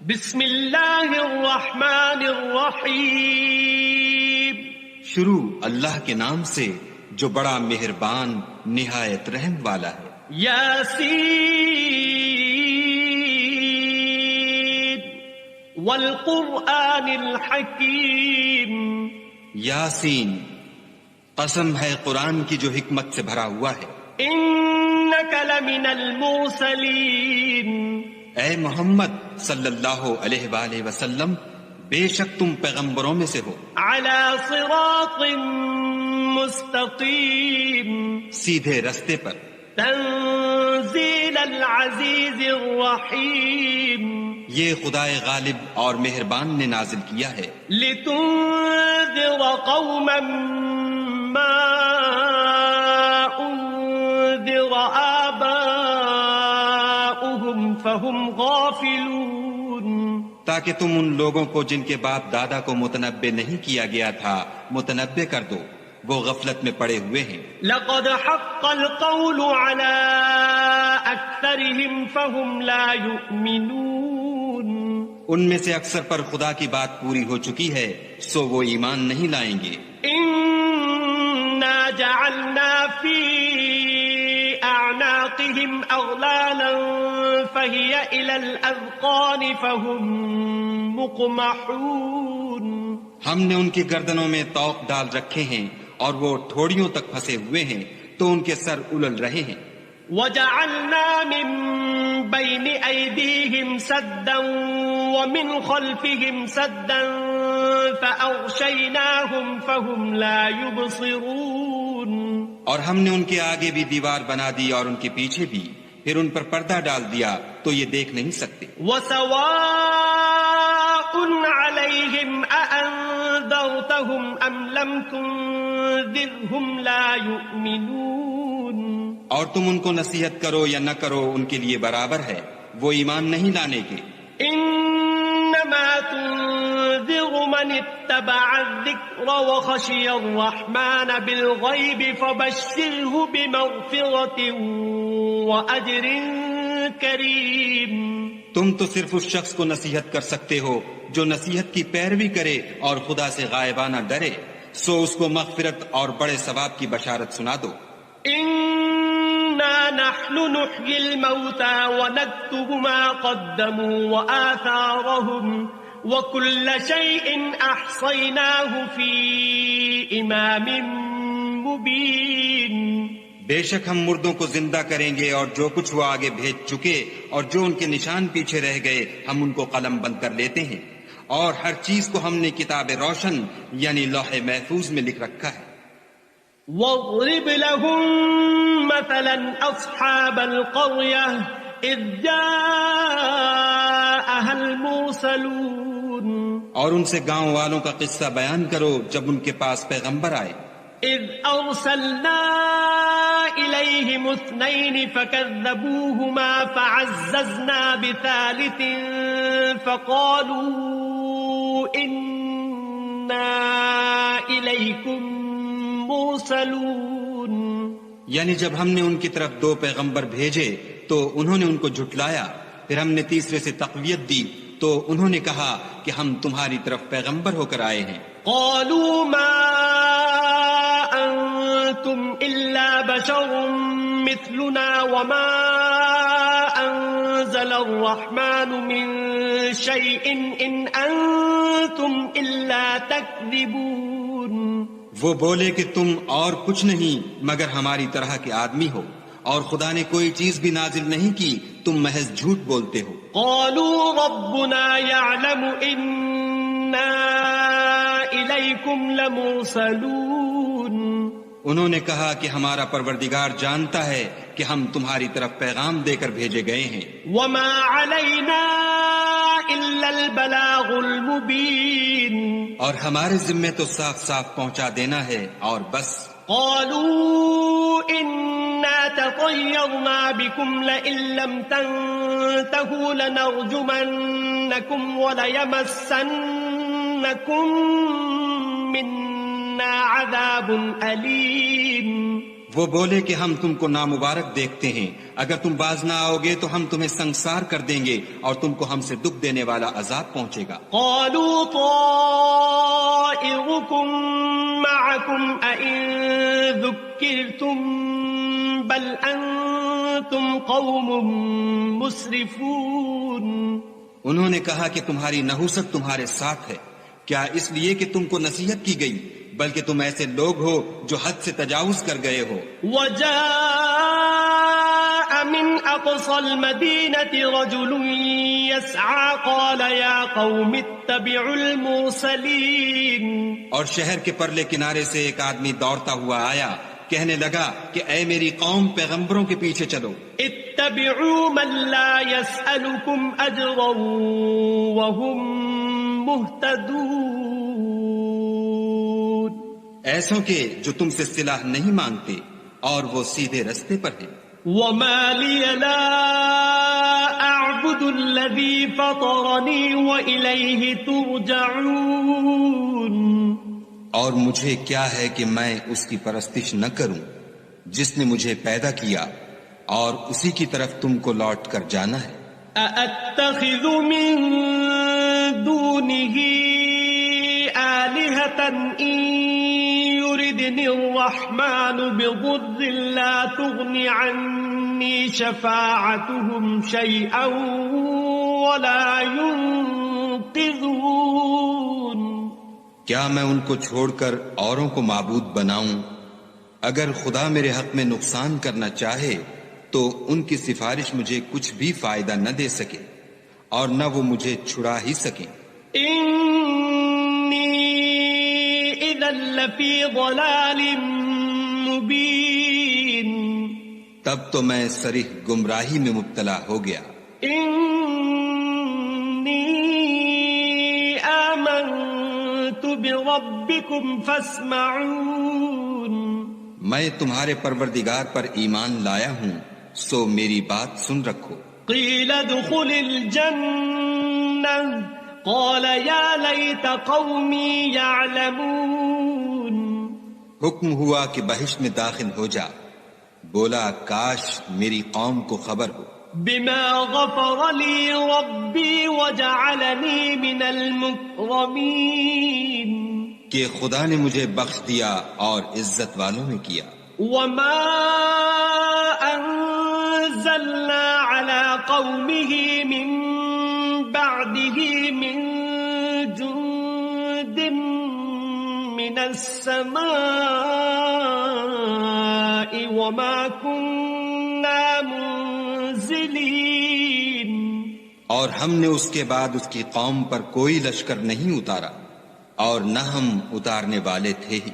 بسم اللہ الرحمن الرحیم. شروع اللہ کے نام سے جو بڑا مہربان نہایت رحم والا ہے. یاسین والقرآن الحکیم. یاسین، قسم ہے قرآن کی جو حکمت سے بھرا ہوا ہے. انک لمن المرسلین. اے محمد صلی اللہ علیہ وآلہ وسلم، بے شک تم پیغمبروں میں سے ہو. علی صراط مستقیم. سیدھے رستے پر. تنزیل العزیز الرحیم. یہ خدائے غالب اور مہربان نے نازل کیا ہے. لتنذر قوما ما انذر آباؤهم فهم غافلون. تاکہ تم ان لوگوں کو جن کے باپ دادا کو متنبع نہیں کیا گیا تھا متنبع کر دو، وہ غفلت میں پڑے ہوئے ہیں. لقد حق القول على اکثرهم فهم لا يؤمنون. ان میں سے اکثر پر خدا کی بات پوری ہو چکی ہے، سو وہ ایمان نہیں لائیں گے. انا جعلنا في اعناقهم اغلالا فهي الى الاذقان فهم مقمحون. ہم نے ان کی گردنوں میں طوق ڈال رکھے ہیں اور وہ ٹھوڑیوں تک پھنسے ہوئے ہیں تو ان کے سر الل رہے ہیں. وجعلنا من بين أيديهم سدا ومن خلفهم سدا فأغشيناهم فهم لا يبصرون. اور ہم نے ان کے آگے بھی دیوار بنا دی اور ان کے پیچھے بھی، پھر ان پر پردہ ڈال دیا تو یہ دیکھ نہیں سکتے. وسواء عليهم أأنذرتهم أم لم تنذرهم لا يؤمنون. اور تم ان کو نصیحت کرو یا نہ کرو ان کے لیے برابر ہے، وہ ایمان نہیں لانے کے. انما تنذر من اتبع الذکر وخشی الرحمن بالغیب فبشره بمغفرة واجر کریم. تم تو صرف اس شخص کو نصیحت کر سکتے ہو جو نصیحت کی پیروی کرے اور خدا سے غائبانہ ڈرے، سو اس کو مغفرت اور بڑے ثواب کی بشارت سنا دو. إنا نحن نحيي الموتى ونكتب ما قدموا وآثارهم وكل شيء أحصيناه في إمام مبين. بے شک ہم مردوں کو زندہ کریں گے اور جو کچھ وہ آگے بھیج چکے اور جو ان کے نشان پیچھے رہ گئے ہم ان کو قلم بند کر لیتے ہیں، اور ہر چیز کو ہم نے کتاب روشن یعنی لوح محفوظ میں لکھ رکھا ہے. واضرب لهم مثلا أصحاب القرية إذ جاءها المرسلون. اور ان سے گاؤں والوں کا قصہ بیان کرو جب ان کے پاس پیغمبر آئے. إذ أرسلنا إليهم اثنين فكذبوهما فعززنا بثالث فقالوا إنا إليكم مرسلون. یعنی جب ہم نے ان کی طرف دو پیغمبر بھیجے تو انہوں نے ان کو جھٹلایا، پھر ہم نے تیسرے سے تقویت دی تو انہوں نے کہا کہ ہم تمہاری طرف پیغمبر ہو کر آئے ہیں. قالوا ما أنتم إلا بشر مثلنا وما أنزل الرحمن من شيء إن أنتم إلا تكذبون. وہ بولے کہ تم اور کچھ نہیں مگر ہماری طرح کے آدمی ہو، اور خدا نے کوئی چیز بھی نازل نہیں کی، تم محض جھوٹ بولتے ہو. قالوا ربنا يعلم إنا إليكم لمرسلون. انہوں نے کہا کہ ہمارا پروردگار جانتا ہے کہ ہم تمہاری طرف پیغام دے کر بھیجے گئے ہیں. وما علينا إلا البلاغ المبين. اور ہمارے ذمے تو صاف صاف پہنچا دینا ہے اور بس. قالوا إنا تطيرنا بكم لئن لم تنتهوا لنرجمنكم وليمسنكم منا عذاب أليم. وہ بولے کہ ہم تم کو نامبارک دیکھتے ہیں، اگر تم باز نہ آؤ گے تو ہم تمہیں سنگسار کر دیں گے اور تم کو ہم سے دکھ دینے والا عذاب پہنچے گا۔ قالوا طائركم معكم أئن ذكرتم بل أنتم قوم مسرفون۔ انہوں نے کہا کہ تمہاری نحوست تمہارے ساتھ ہے، کیا اس لیے کہ تم کو نصیحت کی گئی، بلکہ تم ایسے لوگ ہو جو حد سے تجاوز کر گئے ہو۔ وجاء من أقصى المدينة رجل يسعى قال يا قوم اتبعوا المرسلين۔ اور شہر کے پرلے کنارے سے ایک آدمی دوڑتا ہوا آیا، کہنے لگا کہ اے میری قوم، پیغمبروں کے پیچھے چلو۔ اتبعوا من لا يسألكم أجرا وهم مهتدون۔ ایسوں کے جو تم سے صلہ نہیں مانگتے اور وہ سیدھے رستے پر ہیں۔ وما لي لا أعبد الذي فطرني وإليه ترجعون۔ اور مجھے کیا ہے کہ میں اس کی پرستش نہ کروں جس نے مجھے پیدا کیا، اور اسی کی طرف تم کو لوٹ کر جانا ہے۔ أأتخذ من دونه آلهة إن يردني الرحمن بضر لا تغن عني شفاعتهم شيئا ولا ينقذون۔ کیا میں ان کو چھوڑ کر اوروں کو معبود بناؤں؟ اگر خدا میرے حق میں نقصان کرنا چاہے تو ان کی سفارش مجھے کچھ بھی فائدہ نہ دے سکے اور نہ وہ مجھے چھڑا ہی سکیں۔ إِذًا لَّفِي ضَلَالٍ مُّبِينٍ۔ تب تو میں صریح گمراہی میں مبتلا ہو گیا۔ إِنِّي آمَنتُ بِرَبِّكُمْ فَاسْمَعُونِ۔ میں تمہارے پروردگار پر ایمان لایا ہوں، سو میری بات سن رکھو۔ قِيلَ ادْخُلِ الْجَنَّةَ قَالَ يَا لَيْتَ قَوْمِي يَعْلَمُونَ۔ حکم ہوا کہ بہشت میں داخل ہو جا، بولا کاش میری قوم کو خبر ہو۔ بِمَا غَفَرَ لِي رَبِّي وَجَعَلَنِي مِنَ الْمُكْرَمِينَ۔ کہ خدا نے مجھے بخش دیا اور عزت والوں میں کیا۔ وَمَا أَنزَلْنَا عَلَى قَوْمِهِ مِن بَعْدِهِ مِن جُندٍ مِّنَ السَّمَاءِ وَمَا كُنَّا مُنزِلِينَ۔ اور ہم نے اس کے بعد اس کی قوم پر کوئی لشکر نہیں اتارا اور نہ ہم اتارنے والے تھے ہی۔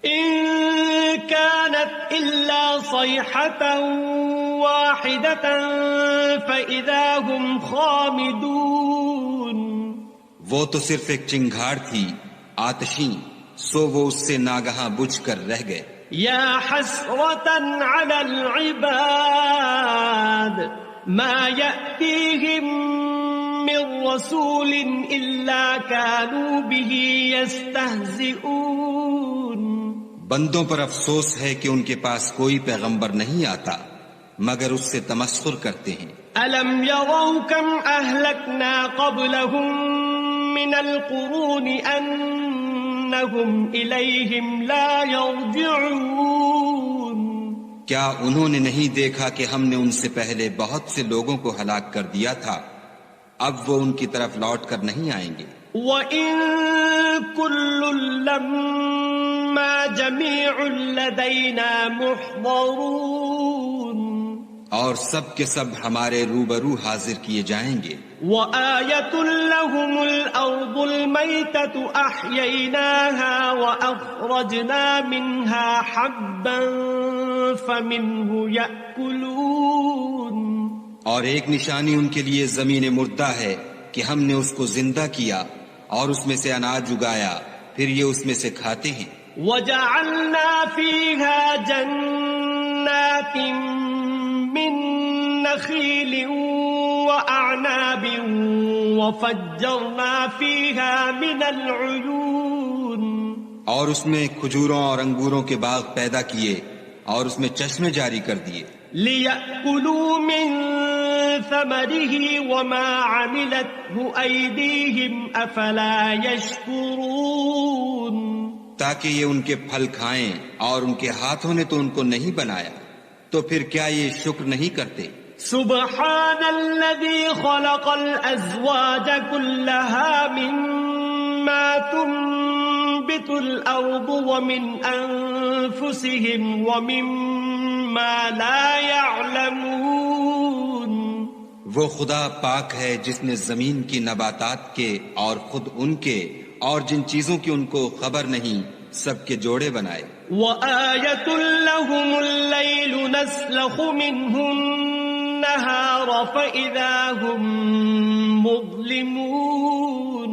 إِن كَانَتْ إِلَّا صَيْحَةً وَاحِدَةً فَإِذَا هُمْ خَامِدُونَ۔ وہ تو صرف ایک چنگھاڑ تھی آتشیں، سو وہ اس سے ناگہاں بجھ کر رہ گئے۔ يَا حَسْرَةً عَلَى الْعِبَادِ مَا يَأْتِيهِمْ مِن رَّسُولٍ إِلَّا كَانُوا بِهِ يَسْتَهْزِئُونَ۔ بندوں پر افسوس ہے کہ ان کے پاس کوئی پیغمبر نہیں آتا مگر اس سے تمسخر کرتے ہیں۔ أَلَمْ يَرَوْا كَمْ أَهْلَكْنَا قَبْلَهُمْ مِنَ الْقُرُونِ أَنَّهُمْ إِلَيْهِمْ لَا يَرْجِعُونَ۔ کیا انہوں نے نہیں دیکھا کہ ہم نے ان سے پہلے بہت سے لوگوں کو ہلاک کر دیا تھا، اب وہ ان کی طرف لوٹ کر نہیں آئیں گے۔ وَإِن كُلٌّ لَّمَّا جَمِيعٌ لَّدَيْنَا مُحْضَرُونَ۔ اور سب کے سب ہمارے روبرو حاضر کیے جائیں گے۔ وَآيَةٌ لَّهُمُ الْأَرْضُ الْمَيْتَةُ أَحْيَيْنَاهَا وَأَخْرَجْنَا مِنْهَا حَبًّا فَمِنْهُ يَأْكُلُونَ۔ اور ایک نشانی ان کے لیے زمین مردہ ہے کہ ہم نے اس کو زندہ کیا اور اس میں سے اناج اگایا، پھر یہ اس میں سے کھاتے ہیں۔ وَجَعَلْنَا فِيهَا جَنَّاتٍ مِّن نَّخِيلٍ وَأَعْنَابٍ وَفَجَّرْنَا فِيهَا مِنَ الْعُيُونِ۔ اور اس میں کھجوروں اور انگوروں کے باغ پیدا کیے اور اس میں چشمے جاری کر دیے لِيَأْكُلُوا مِن ثَمَرِهِ وَمَا عَمِلَتْهُ أَيْدِيهِمْ أَفَلَا يَشْكُرُونَ تاکہ یہ ان کے پھل کھائیں اور ان کے ہاتھوں نے تو ان کو نہیں بنایا، تو پھر کیا یہ شکر نہیں کرتے؟ سبحان الذي خلق الأزواج كلها مما تنبت الأرض ومن أنفسهم ومما لا يعلمون وہ خدا پاک ہے جس نے زمین کی نباتات کے اور خود ان کے اور جن چیزوں کی ان کو خبر نہیں سب کے جوڑے بنائے وَآيَةٌ لَهُمُ اللَّيْلُ نَسْلَخُ مِنْهُ النَّهَارَ فَإِذَا هُمْ مُظْلِمُونَ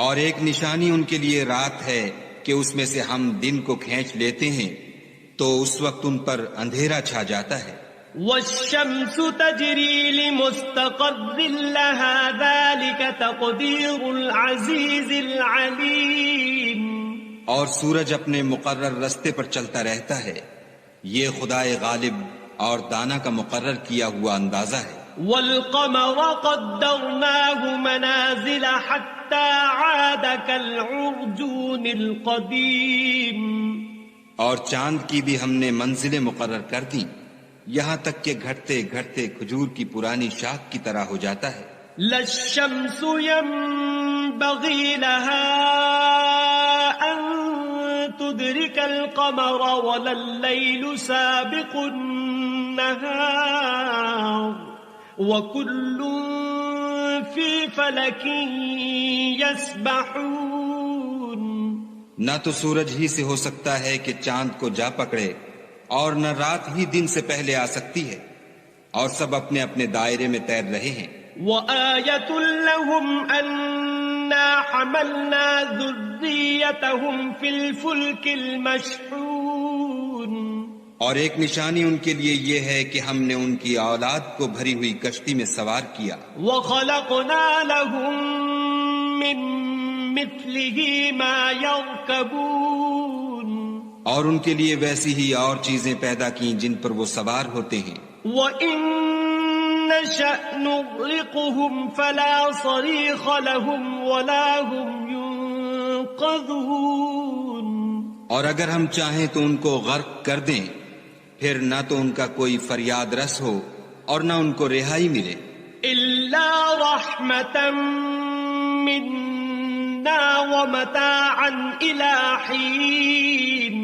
اور ایک نشانی ان کے لیے رات ہے کہ اس میں سے ہم دن کو کھینچ لیتے ہیں تو اس وقت ان پر اندھیرا چھا جاتا ہے وَالشَّمْسُ تَجْرِي لِمُسْتَقَرٍّ لَهَا ذَلِكَ تَقْدِيرُ الْعَزِيزِ الْعَلِيمِ اور سورج اپنے مقرر رستے پر چلتا رہتا ہے، یہ خدائے غالب اور دانا کا مقرر کیا ہوا اندازہ ہے وَالْقَمَرَ قَدَّرْنَاهُ مَنَازِلَ حَتَّى عَادَ كَالْعُرْجُونِ الْقَدِيمِ اور چاند کی بھی ہم نے منزلیں مقرر کر دیں یہاں تک کہ گھٹتے گھٹتے کھجور کی پرانی شاخ کی طرح ہو جاتا ہے لَلشَّمْسُ يَنبَغِي لَهَا أَن تُدْرِكَ الْقَمَرَ وَلَا اللَّيْلُ سَابِقُ النَّهَارِ وَكُلٌّ فِي فَلَكٍ يَسْبَحُونَ نہ تو سورج ہی سے ہو سکتا ہے کہ چاند کو جا پکڑے اور نہ رات ہی دن سے پہلے آ سکتی ہے اور سب اپنے اپنے دائرے میں تیر رہے ہیں وَآيَةٌ لَهُمْ أَنَّا حَمَلْنَا ذُرِّيَّتَهُمْ فِي الْفُلْكِ الْمَشْحُونِ اور ایک نشانی ان کے لیے یہ ہے کہ ہم نے ان کی اولاد کو بھری ہوئی کشتی میں سوار کیا وَخَلَقْنَا لَهُم مِّن مِّثْلِهِ مَا يَرْكَبُونَ اور ان کے لیے ویسی ہی اور چیزیں پیدا کی جن پر وہ سوار ہوتے ہیں وَإِن نَّشَأْ نُغْرِقْهُمْ فَلَا صَرِيخَ لَهُمْ وَلَا هُمْ يُنقَذُونَ اور اگر ہم چاہیں تو ان کو غرق کر دیں پھر نہ تو ان کا کوئی فریاد رس ہو اور نہ ان کو رہائی ملے إِلَّا رَحْمَةً مِّنَّا وَمَتَاعًا إِلَى حِينٍ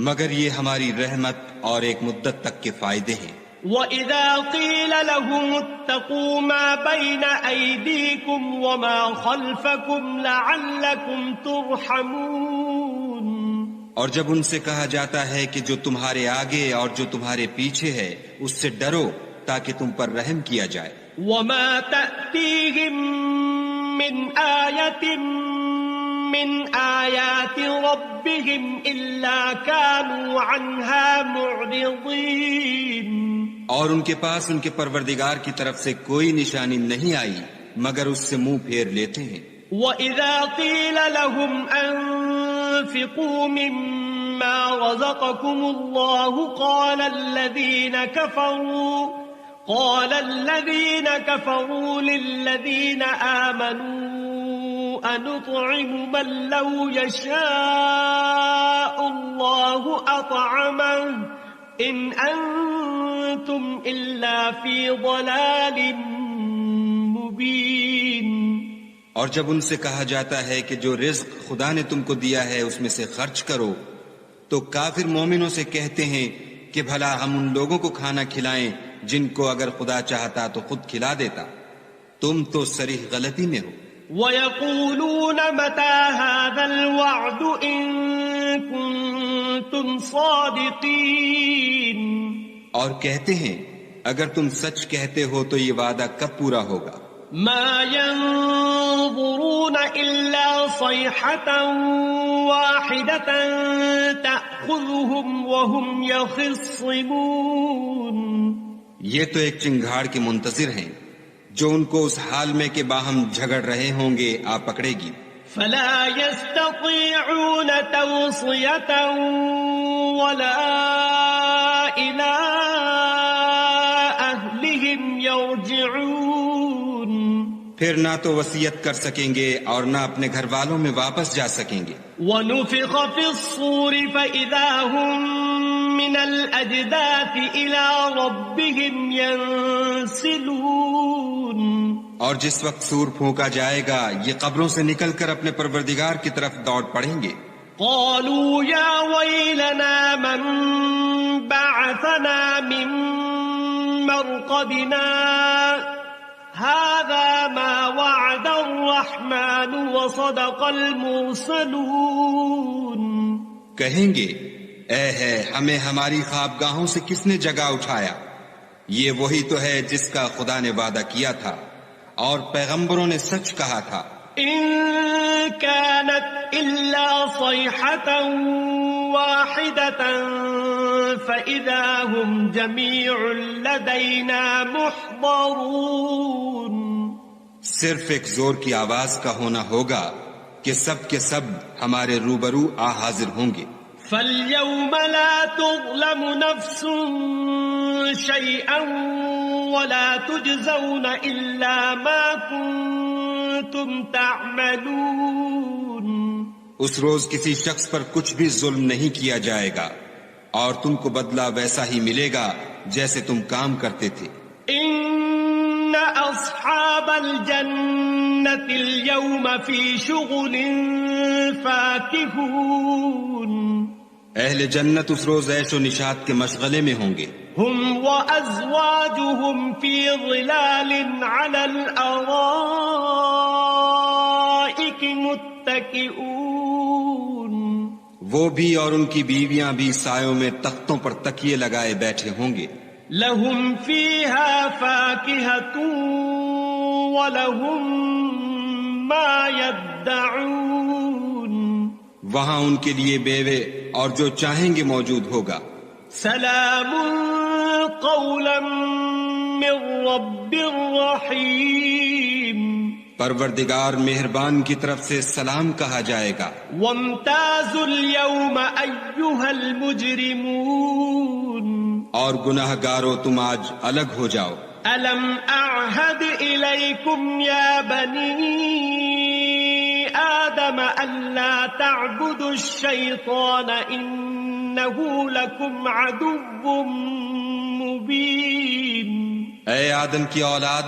مگر یہ ہماری رحمت اور ایک مدت تک کے فائدے ہیں وَإِذَا قِيلَ لَهُمُ اتَّقُوا مَا بَيْنَ أَيْدِيكُمْ وَمَا خَلْفَكُمْ لَعَلَّكُمْ تُرْحَمُونَ اور جب ان سے کہا جاتا ہے کہ جو تمہارے آگے اور جو تمہارے پیچھے ہے اس سے ڈرو تاکہ تم پر رحم کیا جائے وَمَا تَأْتِيهِم مِّنْ آيَةٍ مِّنْ آيَاتِ رَبِّهِمْ إِلَّا كَانُوا عَنْهَا مُعْرِضِينَ اور ان کے پاس ان کے پروردگار کی طرف سے کوئی نشانی نہیں آئی مگر اس سے منہ پھیر لیتے ہیں وَإِذَا قِيلَ لَهُمْ أَنفِقُوا مِمَّا رَزَقَكُمُ اللَّهُ قَالَ الَّذِينَ كَفَرُوا لِلَّذِينَ آمَنُوا أَنُطْعِمُ مَن لَّوْ يَشَاءُ اللَّهُ أَطْعَمَهُ إِنْ أَنتُمْ إِلَّا فِي ضَلَالٍ مُّبِينٍ اور جب ان سے کہا جاتا ہے کہ جو رزق خدا نے تم کو دیا ہے اس میں سے خرچ کرو تو کافر مومنوں سے کہتے ہیں کہ بھلا ہم ان لوگوں کو کھانا کھلائیں جن کو اگر خدا چاہتا تو خود کھلا دیتا تم تو صریح غلطی میں ہو وَيَقُولُونَ مَتَى هَذَا الْوَعْدُ إِن كُنتُمْ صَادِقِينَ اور کہتے ہیں اگر تم سچ کہتے ہو تو یہ وعدہ کب پورا ہوگا مَا يَنظُرُونَ إِلَّا صَيْحَةً وَاحِدَةً تَأْخُذُهُمْ وَهُمْ يَخِصِّمُونَ یہ تو ایک چنگھاڑ کے منتظر ہیں جو ان کو اس حال میں کہ باہم جھگڑ رہے ہوں گے آ پکڑے گی فَلَا يَسْتَطِيعُونَ تَوْصِيَةً وَلَا إلى أهلهم يرجعون پھر نہ تو وصیت کر سکیں گے اور نہ اپنے گھر والوں میں واپس جا سکیں گے. ونفخ في الصور فإذا هم من الأجداث إلى ربهم ينسلون اور جس وقت سور پھونکا جائے گا یہ قبروں سے نکل کر اپنے پروردگار کی طرف دوڑ پڑیں گے. قالوا يا ويلنا من بعثنا من مرقدنا هذا ما وعد الرحمن وصدق المرسلون. کہیں گے اے ہے ہمیں ہماری خوابگاہوں سے کس نے جگا اٹھایا، یہ وہی تو ہے جس کا خدا نے وعدہ کیا تھا اور پیغمبروں نے سچ کہا تھا. إن كانت إلا صيحة واحدة فإذا هم جميع لدينا محضرون. صرف ایک زور کی آواز کا ہونا ہوگا کہ سب کے سب ہمارے روبرو آ حاضر ہوں گے. فاليوم لا تظلم نفس شيئا ولا تجزون إلا ما كنتم تعملون. اس روز کسی شخص پر کچھ بھی ظلم نہیں کیا جائے گا اور تم کو بدلہ ویسا ہی ملے گا جیسے تم کام کرتے تھے. إن أصحاب الجنة اليوم في شغل فاكهون. اہل جنت اس روز عیش و نشاط کے مشغلے میں ہوں گے. هم وأزواجهم في ظلال على الأرائك متكئون. وہ بھی اور ان کی بیویاں بھی سایوں میں تختوں پر تکیے لگائے بیٹھے ہوں گے. لهم فيها فاكهة ولهم ما يدعون. وہاں ان کے لیے بیوے اور جو چاہیں گے موجود ہوگا. سلام قولا من رب رحیم. پروردگار مہربان کی طرف سے سلام کہا جائے گا. وامتازوا اليوم أيها المجرمون. اور گناہ گارو تم آج الگ ہو جاؤ. ألم أعهد إليكم يا بني آدم ألا تعبدوا الشيطان إنه لكم عدو مبين. اے آدم کی اولاد،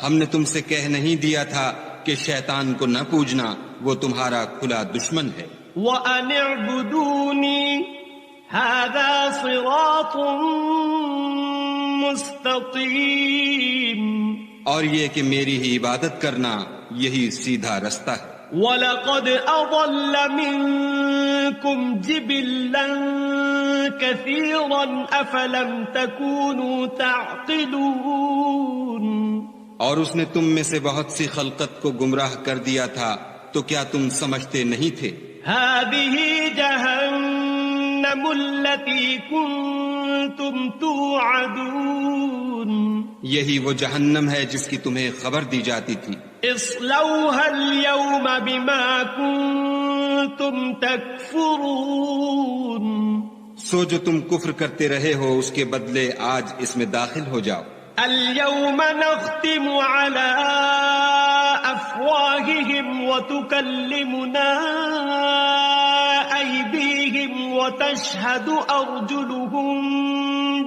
ہم نے تم سے کہہ نہیں دیا تھا کہ شیطان کو نہ پوجنا، وہ تمہارا کھلا دشمن ہے. وَأَنِ اعْبُدُونِي هَذَا صِرَاطٌ مُسْتَقِيمٌ. اور یہ کہ میری ہی عبادت کرنا یہی سیدھا رستہ ہے. وَلَقَدْ أَضَلَّ مِنكُمْ جِبِلًّا كَثِيرًا أَفَلَمْ تَكُونُوا تَعْقِلُونَ. اور اس نے تم میں سے بہت سی خلقت کو گمراہ کر دیا تھا تو کیا تم سمجھتے نہیں تھے؟ هَذِهِ جَهَنَّمُ الَّتِي كُنتُمْ تُوعَدُونَ. یہی وہ جہنم ہے جس کی تمہیں خبر دی جاتی تھی. اصلوها اليوم بما كنتم تكفرون. سو جو تم کفر کرتے رہے ہو اس کے بدلے آج اس میں داخل ہو جاؤ. اليوم نختم على أفواههم وتكلمنا أيديهم وتشهد أرجلهم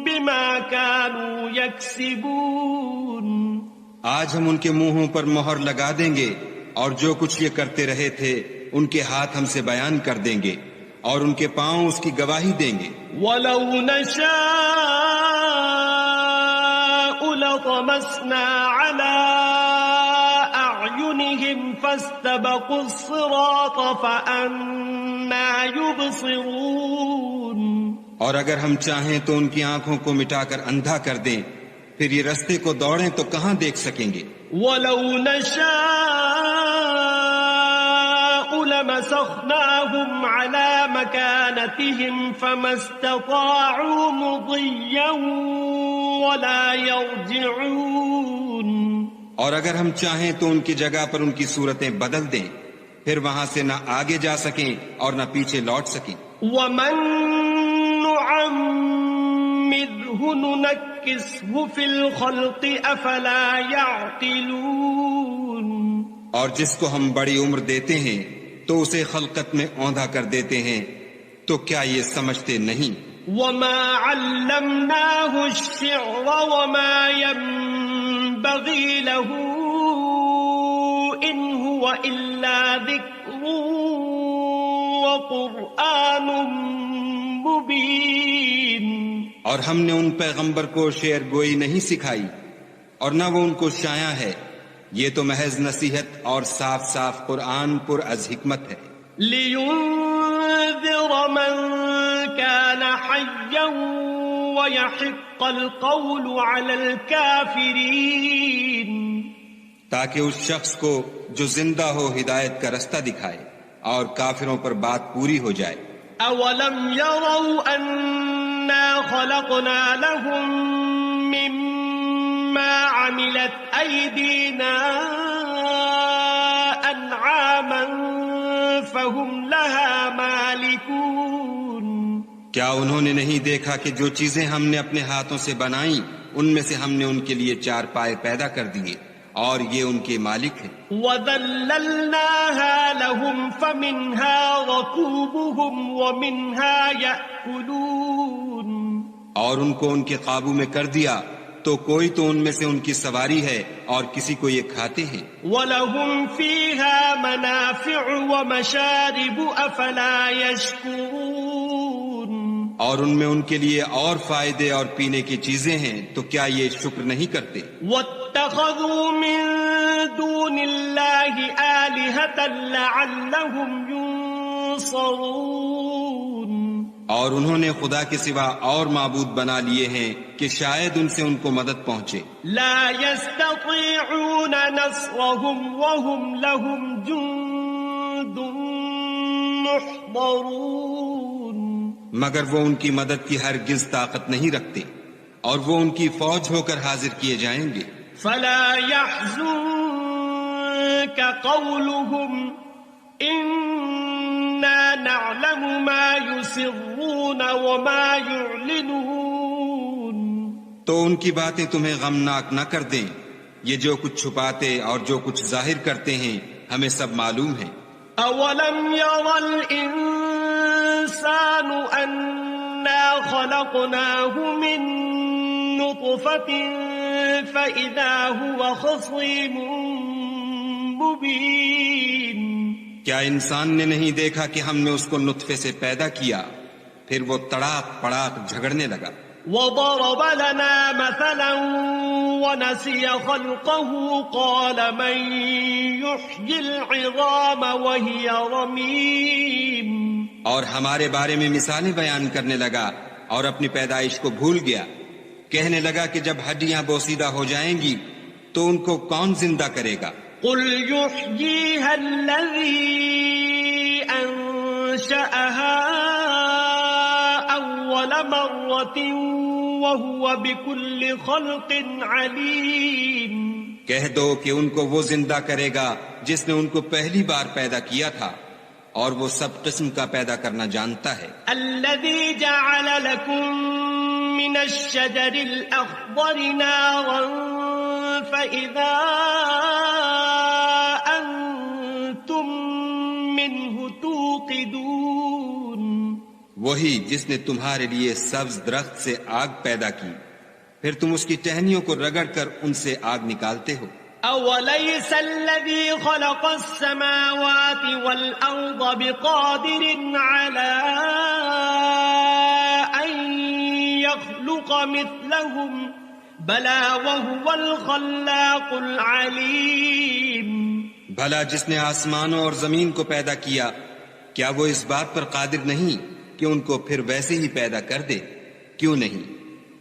بما كانوا يكسبون. آج ہم ان کے منہوں پر مہر لگا دیں گے اور جو کچھ یہ کرتے رہے تھے ان کے ہاتھ ہم سے بیان کر دیں گے اور ان کے پاؤں اس کی گواہی دیں گے. وَلَوْ نَشَاءُ لَطَمَسْنَا عَلَىٰ أَعْيُنِهِمْ فَاسْتَبَقُوا الصِّرَاطَ فَأَنَّىٰ يُبْصِرُونَ. اور اگر ہم چاہیں تو ان کی آنکھوں کو مٹا کر اندھا کر دیں، پھر یہ رستے کو دوڑیں تو کہاں دیکھ سکیں گے. وَلَوْ نَشَاءُ لَمَسَخْنَاهُمْ عَلَىٰ مَكَانَتِهِمْ فَمَا اسْتَطَاعُوا مُضِيًّا وَلَا يَرْجِعُونَ. اور اگر ہم چاہیں تو ان کی جگہ پر ان کی صورتیں بدل دیں، پھر وہاں سے نہ آگے جا سکیں اور نہ پیچھے لوٹ سکیں. وَمَن نُعَمِّرْهُ نشئه ننكسه في الخلق أفلا يعقلون. اور جس کو ہم بڑی عمر دیتے ہیں تو اسے خلقت میں اوندھا کر دیتے ہیں، تو کیا یہ سمجھتے نہیں؟ وما علمناه الشعر وما ينبغي له إن هو إلا ذكر وقرآن مبين. اور ہم نے ان پیغمبر کو شعر گوئی نہیں سکھائی اور نہ وہ ان کو شایع ہے، یہ تو محض نصیحت اور صاف صاف قرآن پر از حکمت ہے. لِيُنذِرَ مَن كَانَ حَيًّا وَيَحِقَّ الْقَوْلُ عَلَى الْكَافِرِينَ. تاکہ اس شخص کو جو زندہ ہو ہدایت کا رستہ دکھائے اور کافروں پر بات پوری ہو جائے. أَوَلَمْ يَرَوْا أَنَّا خَلَقْنَا لَهُم مِّمَّا عَمِلَتْ أَيْدِينَا أَنْعَامًا فَهُمْ لَهَا مَالِكُونَ. کیا انہوں نے نہیں دیکھا کہ جو چیزیں ہم نے اپنے ہاتھوں سے بنائیں ان میں سے ہم نے ان کے لیے چار پائے پیدا کر دیے اور یہ ان کے مالک ہیں. وَذَلَّلْنَاهَا لَهُمْ فَمِنْهَا رَكُوبُهُمْ وَمِنْهَا يَأْكُلُونَ. اور ان کو ان کے قابو میں کر دیا تو کوئی تو ان میں سے ان کی سواری ہے اور کسی کو یہ کھاتے ہیں. وَلَهُمْ فِيهَا مَنَافِعُ وَمَشَارِبُ أَفَلَا يَشْكُرُونَ. اور ان میں ان کے لیے اور فائدے اور پینے کی چیزیں ہیں تو کیا یہ شکر نہیں کرتے؟ وَاتَّخَذُوا مِن دُونِ اللَّهِ آلِهَةً لَعَلَّهُمْ يُنصَرُونَ. اور انہوں نے خدا کے سوا اور معبود بنا لیے ہیں کہ شاید ان سے ان کو مدد پہنچے. لا يستطيعون نصرهم وهم لهم جند محضرون. مگر وہ ان کی مدد کی ہرگز طاقت نہیں رکھتے اور وہ ان کی فوج ہو کر حاضر کیے جائیں گے. فلا يحزنك قولهم إنا نعلم ما يسرون وما يعلنون. تو ان کی باتیں تمہیں غمناک نہ کر دیں، یہ جو کچھ چھپاتے اور جو کچھ ظاہر کرتے ہیں ہمیں سب معلوم ہے. أولم ير الإنسان أنا خلقناه من نطفة فإذا هو خصيم مبين. کیا انسان نے نہیں دیکھا کہ ہم نے اس کو نطفے سے پیدا کیا پھر وہ تڑاک پڑاک جھگڑنے لگا. وضرب لنا مثلا ونسي خلقه قال من يحيي العظام وهي رميم. اور ہمارے بارے میں مثالیں بیان کرنے لگا اور اپنی پیدائش کو بھول گیا. کہنے لگا کہ جب ہڈیاں بوسیدہ ہو جائیں گی تو ان کو کون زندہ کرے گا؟ قل يحييها الذي أنشأها أول مرة وهو بكل خلق عليم. کہہ دو کہ ان کو وہ زندہ کرے گا جس نے ان کو پہلی بار پیدا کیا تھا اور وہ سب قسم کا پیدا کرنا جانتا ہے. الذي جعل لكم من الشجر الأخضر نارا فإذا أنتم منه توقدون. وہی جس نے تمہارے لیے سبز درخت سے آگ پیدا کی پھر تم اس کی ٹہنیوں کو رگڑ کر ان سے آگ نکالتے ہو. أوليس الذي خلق السماوات والأرض بقادر على أن يخلق مثلهم بلى وهو الخلاق العليم. بھلا جس نے آسمانوں اور زمین کو پیدا کیا کیا وہ اس بات پر قادر نہیں کہ ان کو پھر ویسے ہی پیدا کر دے؟ کیوں نہیں،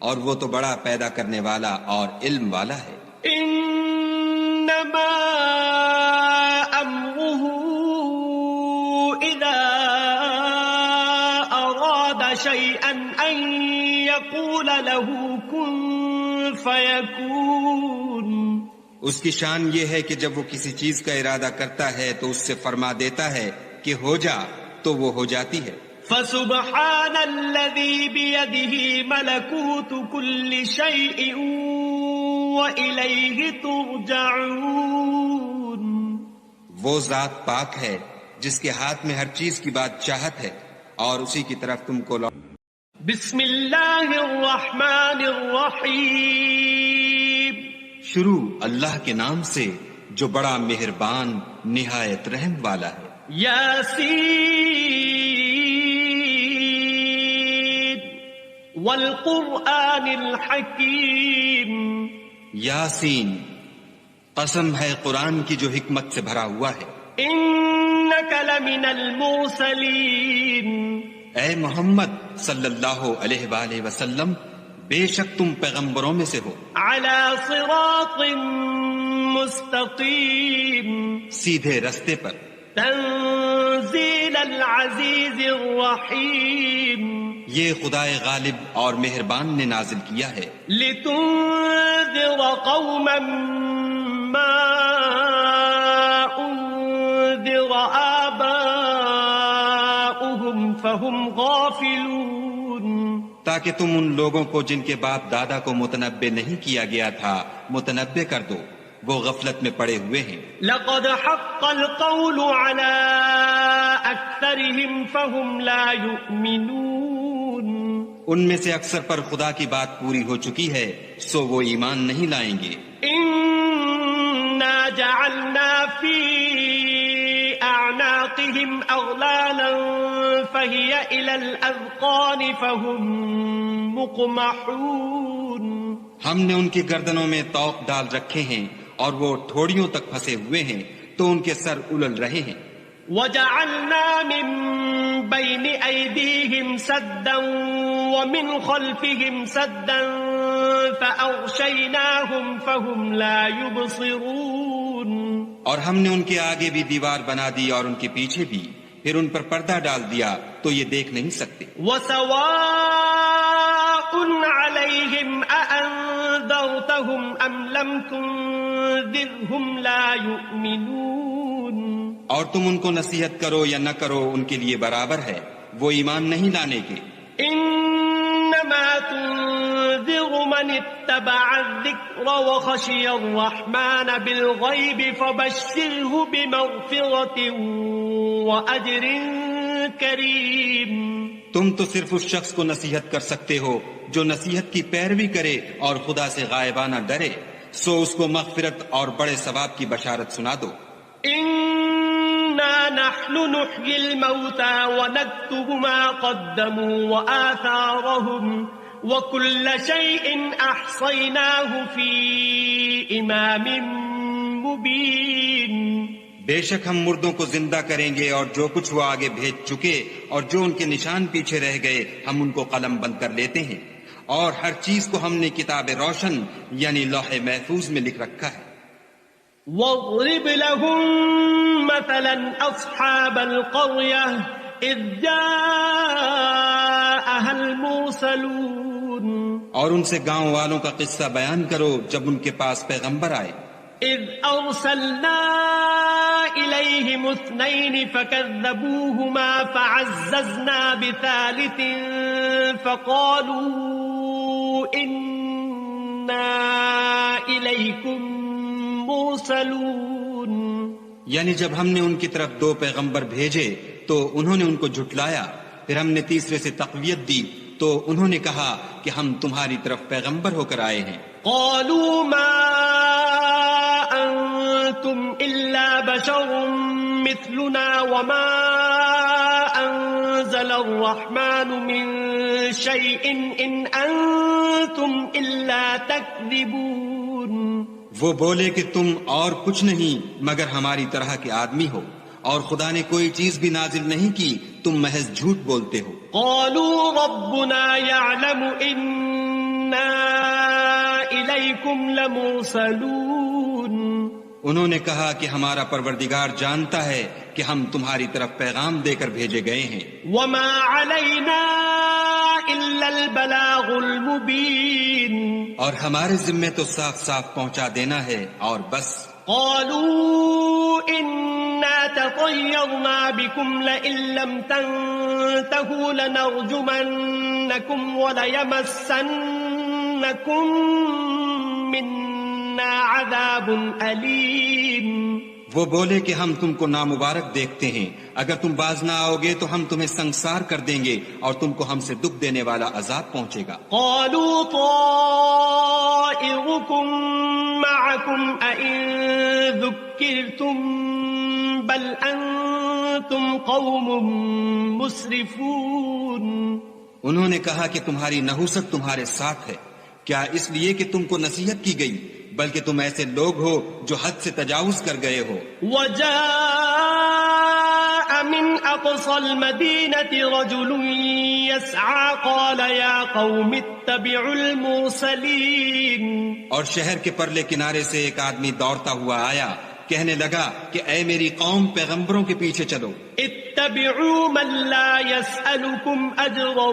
اور وہ تو بڑا پیدا کرنے والا اور علم والا ہے. انما امره اذا اراد شيئا ان يقول له كن فيكون. اس کی شان یہ ہے کہ جب وہ کسی چیز کا ارادہ کرتا ہے تو اس سے فرما دیتا ہے کہ ہو جا تو وہ ہو جاتی ہے. فسبحان الذي بيده ملكوت كل شيء وإليه ترجعون. وہ ذات پاک ہے جس کے ہاتھ میں ہر چیز کی بادشاہت ہے اور اسی کی طرف تم کو بسم اللہ الرحمن الرحیم. شروع اللہ کے نام سے جو بڑا مہربان نہایت رحم والا ہے. یاسین والقرآن الحکیم. یاسین، قسم ہے قرآن کی جو حکمت سے بھرا ہوا ہے. انک لمن المرسلین. اے محمد صلی اللہ علیہ وآلہ وسلم، بے شک تم پیغمبروں میں سے ہو. علی صراط مستقیم. سیدھے رستے پر. تنزیل العزیز الرحیم. یہ خدائے غالب اور مہربان نے نازل کیا ہے. لتنذر قوما ما انذر آباؤهم فهم غافلون. تاکہ تم ان لوگوں کو جن کے باپ دادا کو متنبع نہیں کیا گیا تھا متنبع کر دو، وہ غفلت میں پڑے ہوئے ہیں. لقد حق القول على اکثرهم فهم لا يؤمنون. ان میں سے اکثر پر خدا کی بات پوری ہو چکی ہے سو وہ ایمان نہیں لائیں گے. انا جعلنا في اعناقهم اغلالا فهي الى الاذقان فهم مقمحون. ہم نے ان کی گردنوں میں طوق ڈال رکھے ہیں اور وہ ٹھوڑیوں تک پھنسے ہوئے ہیں تو ان کے سر الل رہے ہیں. وجعلنا من بين أيديهم سدا ومن خلفهم سدا فأغشيناهم فهم لا يبصرون. اور ہم نے ان کے آگے بھی دیوار بنا دی اور ان کے پیچھے بھی، پھر ان پر پردہ ڈال دیا تو یہ دیکھ نہیں سکتے. وسواء عليهم أأنذرتهم أم لم تنذرهم لا يؤمنون. اور تم ان کو نصیحت کرو یا نہ کرو ان کے لیے برابر ہے، وہ ایمان نہیں لانے کے. انما تنذر من اتبع الذکر وخشی الرحمن بالغیب فبشره بمغفرة واجر کریم. تم تو صرف اس شخص کو نصیحت کر سکتے ہو جو نصیحت کی پیروی کرے اور خدا سے غائبانہ ڈرے، سو اس کو مغفرت اور بڑے ثواب کی بشارت سنا دو. انا نحن نحيي الموتى ونكتب ما قدموا وآثارهم وكل شيء احصيناه في امام مبين. بے شک ہم مردوں کو زندہ کریں گے اور جو کچھ وہ آگے بھیج چکے اور جو ان کے نشان پیچھے رہ گئے ہم ان کو قلم بند کر لیتے ہیں، اور ہر چیز کو ہم نے کتاب روشن یعنی لوح محفوظ میں لکھ رکھا ہے. واضرب لهم مثلا اصحاب القرية اذ جاءها المرسلون. اور ان سے گاؤں والوں کا قصہ بیان کرو جب ان کے پاس پیغمبر آئے. اذ ارسلنا الیہم اثنین فکذبوہما فعززنا بثالث فقالوا انا الیکم مرسلون. یعنی جب ہم نے ان کی طرف 2 پیغمبر بھیجے تو انہوں نے ان کو جھٹلایا، پھر ہم نے تیسرے سے تقویت دی تو انہوں نے کہا کہ ہم تمہاری طرف پیغمبر ہو کر آئے ہیں. قالوا ما انتم الا بشر مثلنا وما انزل الرحمن من شيء ان انتم الا تكذبون. وہ بولے کہ تم اور کچھ نہیں مگر ہماری طرح کے آدمی ہو، اور خدا نے کوئی چیز بھی نازل نہیں کی، تم محض جھوٹ بولتے ہو. قالوا ربنا يعلم إنا إليكم لمرسلون. انہوں نے کہا کہ ہمارا پروردگار جانتا ہے کہ ہم تمہاری طرف پیغام دے کر بھیجے گئے ہیں. وما علينا إلا البلاغ المبين. اور ہمارے ذمے تو صاف صاف پہنچا دینا ہے اور بس. قالوا إنا لَتَطَيَّرْنَا بِكُمْ لَئِن لَّمْ تَنْتَهُوا لَنَرْجُمَنَّكُمْ وَلَيَمَسَّنَّكُمْ مِنَّا عَذَابٌ أَلِيمٌ. وہ بولے کہ ہم تم کو نامبارک دیکھتے ہیں، اگر تم باز نہ آؤ گے تو ہم تمہیں سنگسار کر دیں گے اور تم کو ہم سے دکھ دینے والا عذاب پہنچے گا. قالوا طائركم معكم أئن ذكرتم بل أنتم قوم مسرفون. انہوں نے کہا کہ تمہاری نحوست تمہارے ساتھ ہے، کیا اس لیے کہ تم کو نصیحت کی گئی، بلکہ تم ایسے لوگ ہو جو حد سے تجاوز کر گئے ہو. وجاء من أقصى المدينة رجل يسعى قال يا قوم اتبعوا المرسلين. اور شہر کے پرلے کنارے سے ایک آدمی دوڑتا ہوا آیا، کہنے لگا کہ اے میری قوم، پیغمبروں کے پیچھے چلو. اتبعوا من لا يسألكم أجرا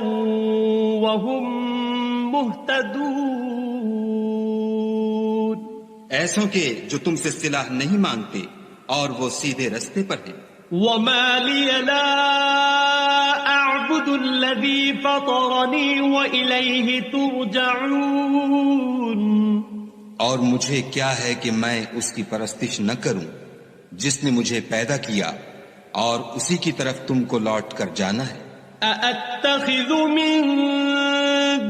وهم مهتدون. ایسوں کے جو تم سے صلہ نہیں مانگتے اور وہ سیدھے رستے پر ہیں. وما لي لا أعبد الذي فطرني وإليه ترجعون. اور مجھے کیا ہے کہ میں اس کی پرستش نہ کروں جس نے مجھے پیدا کیا اور اسی کی طرف تم کو لوٹ کر جانا ہے. أأتخذ من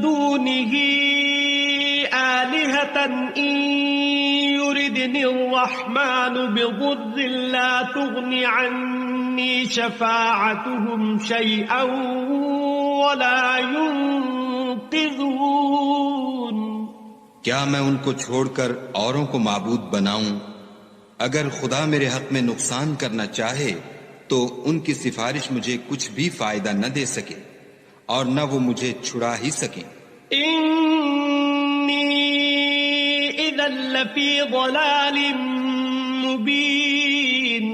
دونه آلهة إن يردني الرحمن بضر لا تغن عني شفاعتهم شيئا ولا ينقذون. کیا میں ان کو چھوڑ کر اوروں کو معبود بناؤں؟ اگر خدا میرے حق میں نقصان کرنا چاہے تو ان کی سفارش مجھے کچھ بھی فائدہ نہ دے سکے اور نہ وہ مجھے چھڑا ہی سکیں. إِذًا لَّفِي ضَلَالٍ مُّبِينٍ.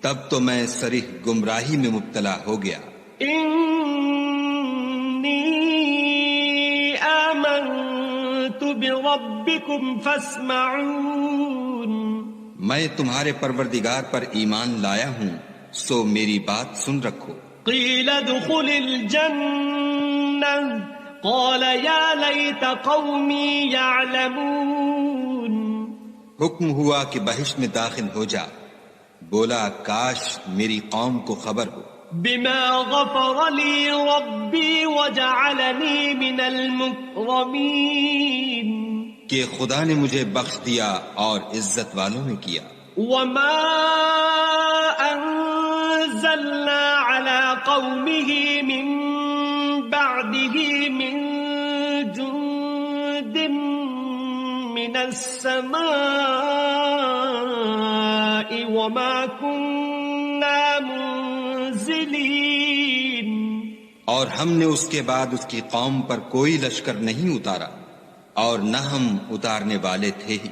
تب تو میں صریح گمراہی میں مبتلا ہو گیا. إِنِّي آمَنتُ بِرَبِّكُمْ فَاسْمَعُونِ. میں تمہارے پروردگار پر ایمان لایا ہوں، سو میری بات سن رکھو. قِيلَ ادْخُلِ الْجَنَّةَ قَالَ يَا لَيْتَ قَوْمِي يَعْلَمُونَ. حکم ہوا کہ بہشت میں داخل ہو جا، بولا کاش میری قوم کو خبر ہو. بِمَا غَفَرَ لِي رَبِّي وَجَعَلَنِي مِنَ الْمُكْرَمِينَ. کہ خدا نے مجھے بخش دیا اور عزت والوں میں کیا. وَمَا أَنزَلْنَا عَلَى قَوْمِهِ مِن بَعْدِهِ مِن جُندٍ مِّنَ السَّمَاءِ وَمَا كُنَّا مُنزِلِينَ. اور ہم نے اس کے بعد اس کی قوم پر کوئی لشکر نہیں اتارا اور نہ ہم اتارنے والے تھے ہی.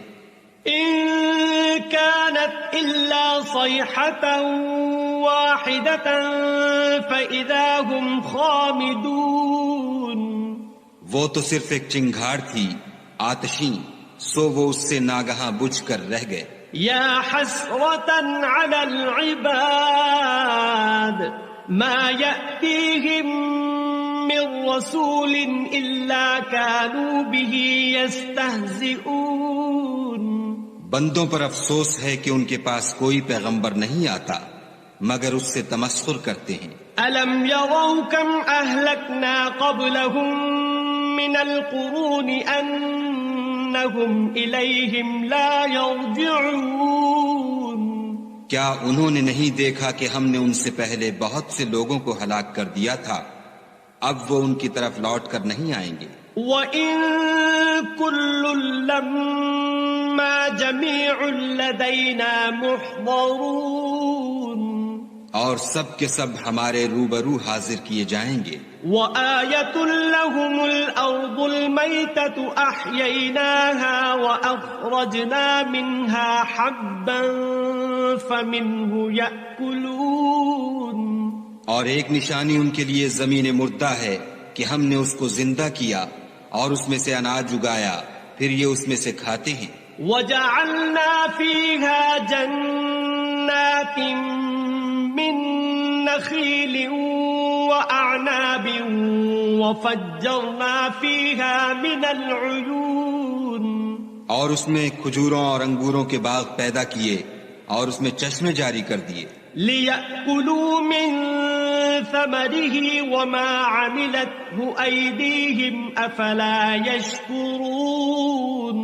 إِن كَانَتْ إِلَّا صَيْحَةً وَاحِدَةً فَإِذَا هُمْ خَامِدُونَ. وہ تو صرف ایک چنگھاڑ تھی آتشیں، سو وہ اس سے ناگہاں بجھ کر رہ گئے. يَا حَسْرَةً عَلَى الْعِبَادِ مَا يَأْتِيهِمْ مِن رَّسُولٍ إِلَّا كَانُوا بِهِ يَسْتَهْزِئُونَ. بندوں پر افسوس ہے کہ ان کے پاس کوئی پیغمبر نہیں آتا مگر اس سے تمسخر کرتے ہیں. أَلَمْ يَرَوْا كَمْ أَهْلَكْنَا قَبْلَهُمْ مِنَ الْقُرُونِ أَنَّهُمْ إِلَيْهِمْ لَا يَرْجِعُونَ. کیا انہوں نے نہیں دیکھا کہ ہم نے ان سے پہلے بہت سے لوگوں کو ہلاک کر دیا تھا، اب وہ ان کی طرف لوٹ کر نہیں آئیں گے. وَإِن كُلٌّ لَّمَّا جَمِيعٌ لَّدَيْنَا مُحْضَرُونَ. اور سب کے سب ہمارے روبرو حاضر کیے جائیں گے. وَآيَةٌ لَّهُمُ الْأَرْضُ الْمَيْتَةُ أَحْيَيْنَاهَا وَأَخْرَجْنَا مِنْهَا حَبًّا فَمِنْهُ يَأْكُلُونَ. اور ایک نشانی ان کے لیے زمین مردہ ہے کہ ہم نے اس کو زندہ کیا اور اس میں سے اناج اگایا، پھر یہ اس میں سے کھاتے ہیں. وَجَعَلْنَا فِيهَا جَنَّاتٍ جنات من نخيل وأعناب وفجرنا فيها من العيون اور اس میں کھجوروں اور انگوروں کے باغ پیدا کیے اور اس میں چشمے جاری کر دیے لِيَأْكُلُوا مِن ثَمَرِهِ وَمَا عَمِلَتْهُ أَيْدِيهِمْ أَفَلَا يَشْكُرُونَ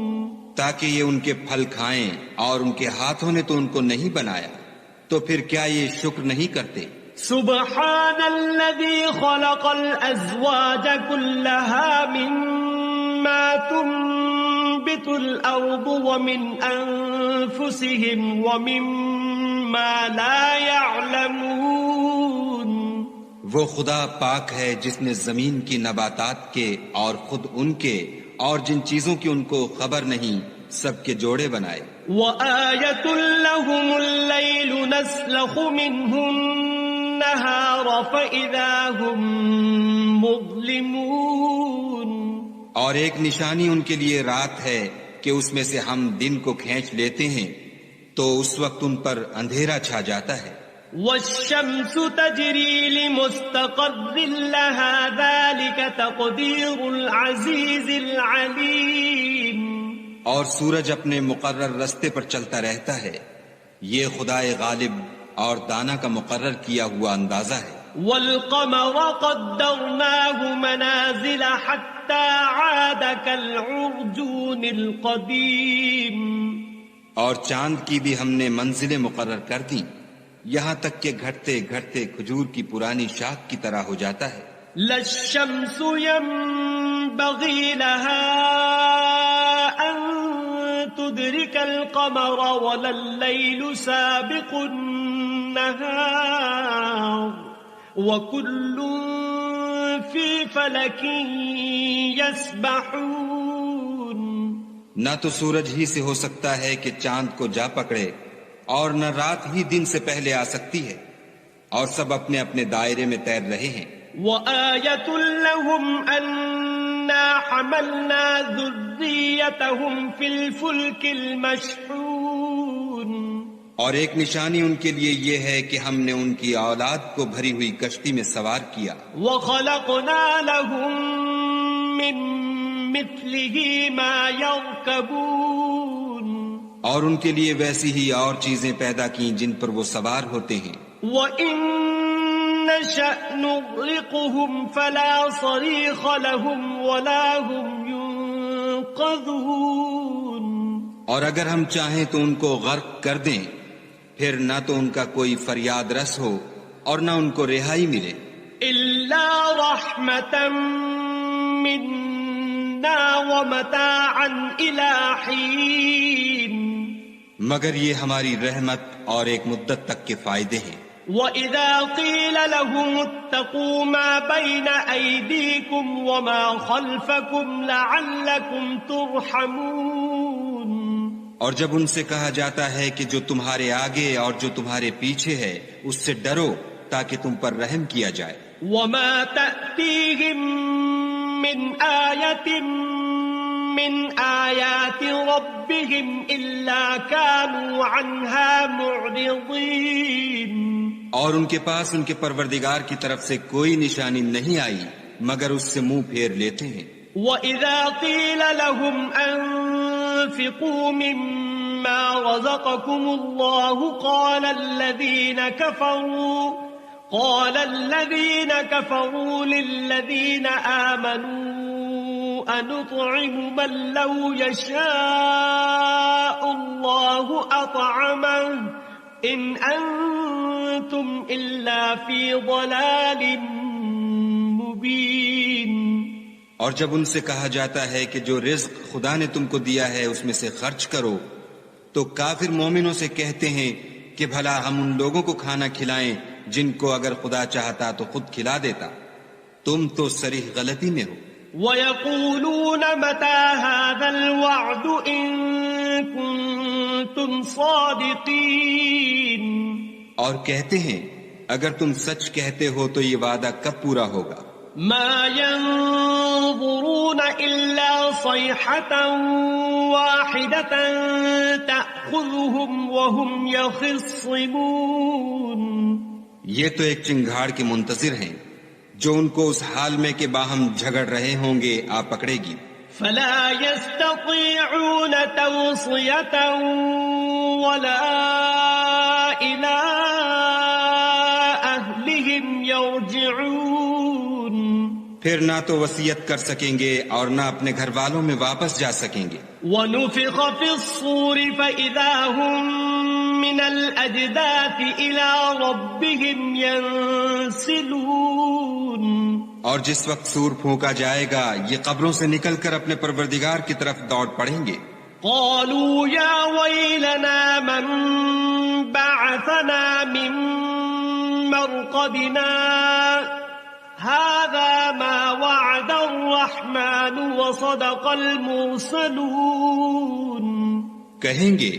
تاکہ یہ ان کے پھل کھائیں اور ان کے ہاتھوں نے تو ان کو نہیں بنایا تو پھر کیا یہ شکر نہیں کرتے سبحان الذي خلق الأزواج كلها مما تنبت الأرض ومن أنفسهم ومما لا يعلمون وہ خدا پاک ہے جس نے زمین کی نباتات کے اور خود ان کے اور جن چیزوں کی ان کو خبر نہیں سب کے جوڑے بنائے وَآيَةٌ لَهُمُ اللَّيْلُ نَسْلَخُ مِنْهُ النَّهَارَ فَإِذَا هُمْ مُظْلِمُونَ اور ایک نشانی ان کے لیے رات ہے کہ اس میں سے ہم دن کو کھینچ لیتے ہیں تو اس وقت ان پر اندھیرا چھا جاتا ہے وَالشَّمْسُ تَجْرِي لِمُسْتَقَرٍّ لَهَا ذَلِكَ تَقْدِيرُ الْعَزِيزِ الْعَلِيمِ اور سورج اپنے مقرر رستے پر چلتا رہتا ہے یہ خدائے غالب اور دانا کا مقرر کیا ہوا اندازہ ہے وَالْقَمَرَ قَدَّرْنَاهُ مَنَازِلَ حَتَّى عَادَ كَالْعُرْجُونِ الْقَدِيمِ اور چاند کی بھی ہم نے منزلیں مقرر کر دیں یہاں تک کہ گھٹتے گھٹتے کھجور کی پرانی شاخ کی طرح ہو جاتا ہے لَا الشَّمْسُ يَنبَغِي لَهَا أَن تُدْرِكَ الْقَمَرَ وَلَا اللَّيْلُ سَابِقُ النَّهَارِ وَكُلٌّ فِي فَلَكٍ يَسْبَحُونَ نہ تو سورج ہی سے ہو سکتا ہے کہ چاند کو جا پکڑے اور نہ رات ہی دن سے پہلے آ سکتی ہے اور سب اپنے اپنے دائرے میں تیر رہے ہیں وَآيَةٌ لَهُمْ أَنَّا حَمَلْنَا ذُرِّيَّتَهُمْ فِي الْفُلْكِ الْمَشْحُونِ اور ایک نشانی ان کے لیے یہ ہے کہ ہم نے ان کی اولاد کو بھری ہوئی کشتی میں سوار کیا وَخَلَقْنَا لَهُم مِّن مِّثْلِهِ مَا يَرْكَبُونَ اور ان کے لیے ویسی ہی اور چیزیں پیدا کی جن پر وہ سوار ہوتے ہیں وَإِن نَّشَأْ نُغْرِقْهُمْ فَلَا صَرِيخَ لَهُمْ وَلَا هُمْ يُنقَذُونَ اور اگر ہم چاہیں تو ان کو غرق کر دیں پھر نہ تو ان کا کوئی فریاد رس ہو اور نہ ان کو رہائی ملے إِلَّا رَحْمَةً مِّنَّا وَمَتَاعًا إِلَى حِينٍ مگر یہ ہماری رحمت اور ایک مدت تک کے فائدے ہیں وَإِذَا قِيلَ لَهُمُ اتَّقُوا مَا بَيْنَ أَيْدِيكُمْ وَمَا خَلْفَكُمْ لَعَلَّكُمْ تُرْحَمُونَ اور جب ان سے کہا جاتا ہے کہ جو تمہارے آگے اور جو تمہارے پیچھے ہے اس سے ڈرو تاکہ تم پر رحم کیا جائے وَمَا تَأْتِيهِم مِّنْ آيَةٍ مِّنْ آيَاتِ رَبِّهِمْ إِلَّا كَانُوا عَنْهَا مُعْرِضِينَ اور ان کے پاس ان کے پروردگار کی طرف سے کوئی نشانی نہیں آئی مگر اس سے منہ پھیر لیتے ہیں وَإِذَا قِيلَ لَهُمْ أَنفِقُوا مِمَّا رَزَقَكُمُ اللَّهُ قَالَ الَّذِينَ كَفَرُوا لِلَّذِينَ آمَنُوا أَنُطْعِمُ مَن لَّوْ يَشَاءُ اللَّهُ أَطْعَمَهُ إِنْ أَنتُمْ إِلَّا فِي ضَلَالٍ مُّبِينٍ اور جب ان سے کہا جاتا ہے کہ جو رزق خدا نے تم کو دیا ہے اس میں سے خرچ کرو تو کافر مومنوں سے کہتے ہیں کہ بھلا ہم ان لوگوں کو کھانا کھلائیں جن کو اگر خدا چاہتا تو خود کھلا دیتا تم تو صریح غلطی میں ہو وَيَقُولُونَ مَتَى هَذَا الْوَعْدُ إِن كُنتُمْ صَادِقِينَ اور کہتے ہیں اگر تم سچ کہتے ہو تو یہ وعدہ کب پورا ہوگا ما ينظرون إلا صيحة واحدة تأخذهم وهم يخصمون. یہ تو ایک چنگھاڑ کے منتظر ہیں جو ان کو اس حال میں کہ باہم جھگڑ رہے ہوں گے آ پکڑے گی. فلا يستطيعون توصية ولا إلى أهلهم يرجعون. پھر نہ تو وصیت کر سکیں گے اور نہ اپنے گھر والوں میں واپس جا سکیں گے. ونفخ في الصور فإذا هم من الأجداث إلى ربهم ينسلون. اور جس وقت سور پھونکا جائے گا یہ قبروں سے نکل کر اپنے پروردگار کی طرف دوڑ پڑیں گے. قالوا يا ويلنا من بعثنا من مرقدنا هذا ما وعد الرحمن وصدق المرسلون. کہیں گے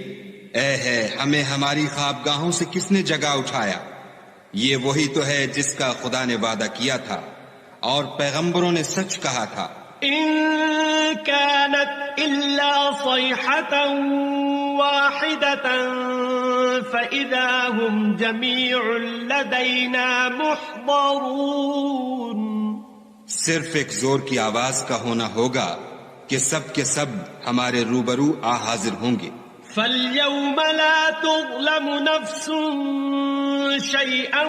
اے ہے ہمیں ہماری خوابگاہوں سے کس نے جگا اٹھایا، یہ وہی تو ہے جس کا خدا نے وعدہ کیا تھا اور پیغمبروں نے سچ کہا تھا. إن كانت إلا صيحة واحدة فإذا هم جميع لدينا محضرون. صرف ایک زور کی آواز کا ہونا ہوگا کہ سب کے سب ہمارے روبرو آ حاضر ہوں گے. فاليوم لا تظلم نفس شيئا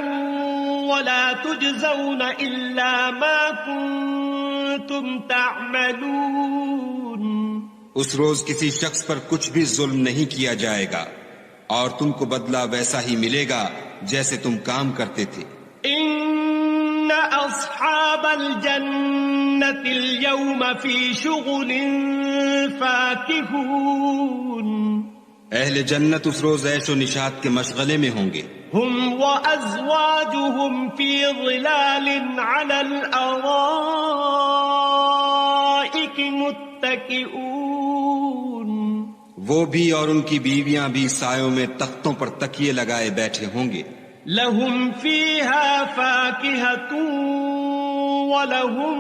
ولا تجزون إلا ما كنتم تعملون. اس روز کسی شخص پر کچھ بھی ظلم نہیں کیا جائے گا اور تم کو بدلہ ویسا ہی ملے گا جیسے تم کام کرتے تھے. إن أصحاب الجنة اليوم في شغل فاكهون. اہل جنت اس روز عیش و نشاط کے مشغلے میں ہوں گے. هم وأزواجهم في ظلال على الأرائك متكئون. وہ بھی اور ان کی بیویاں بھی سایوں میں تختوں پر تکیے لگائے بیٹھے ہوں گے. لهم فيها فاكهة ولهم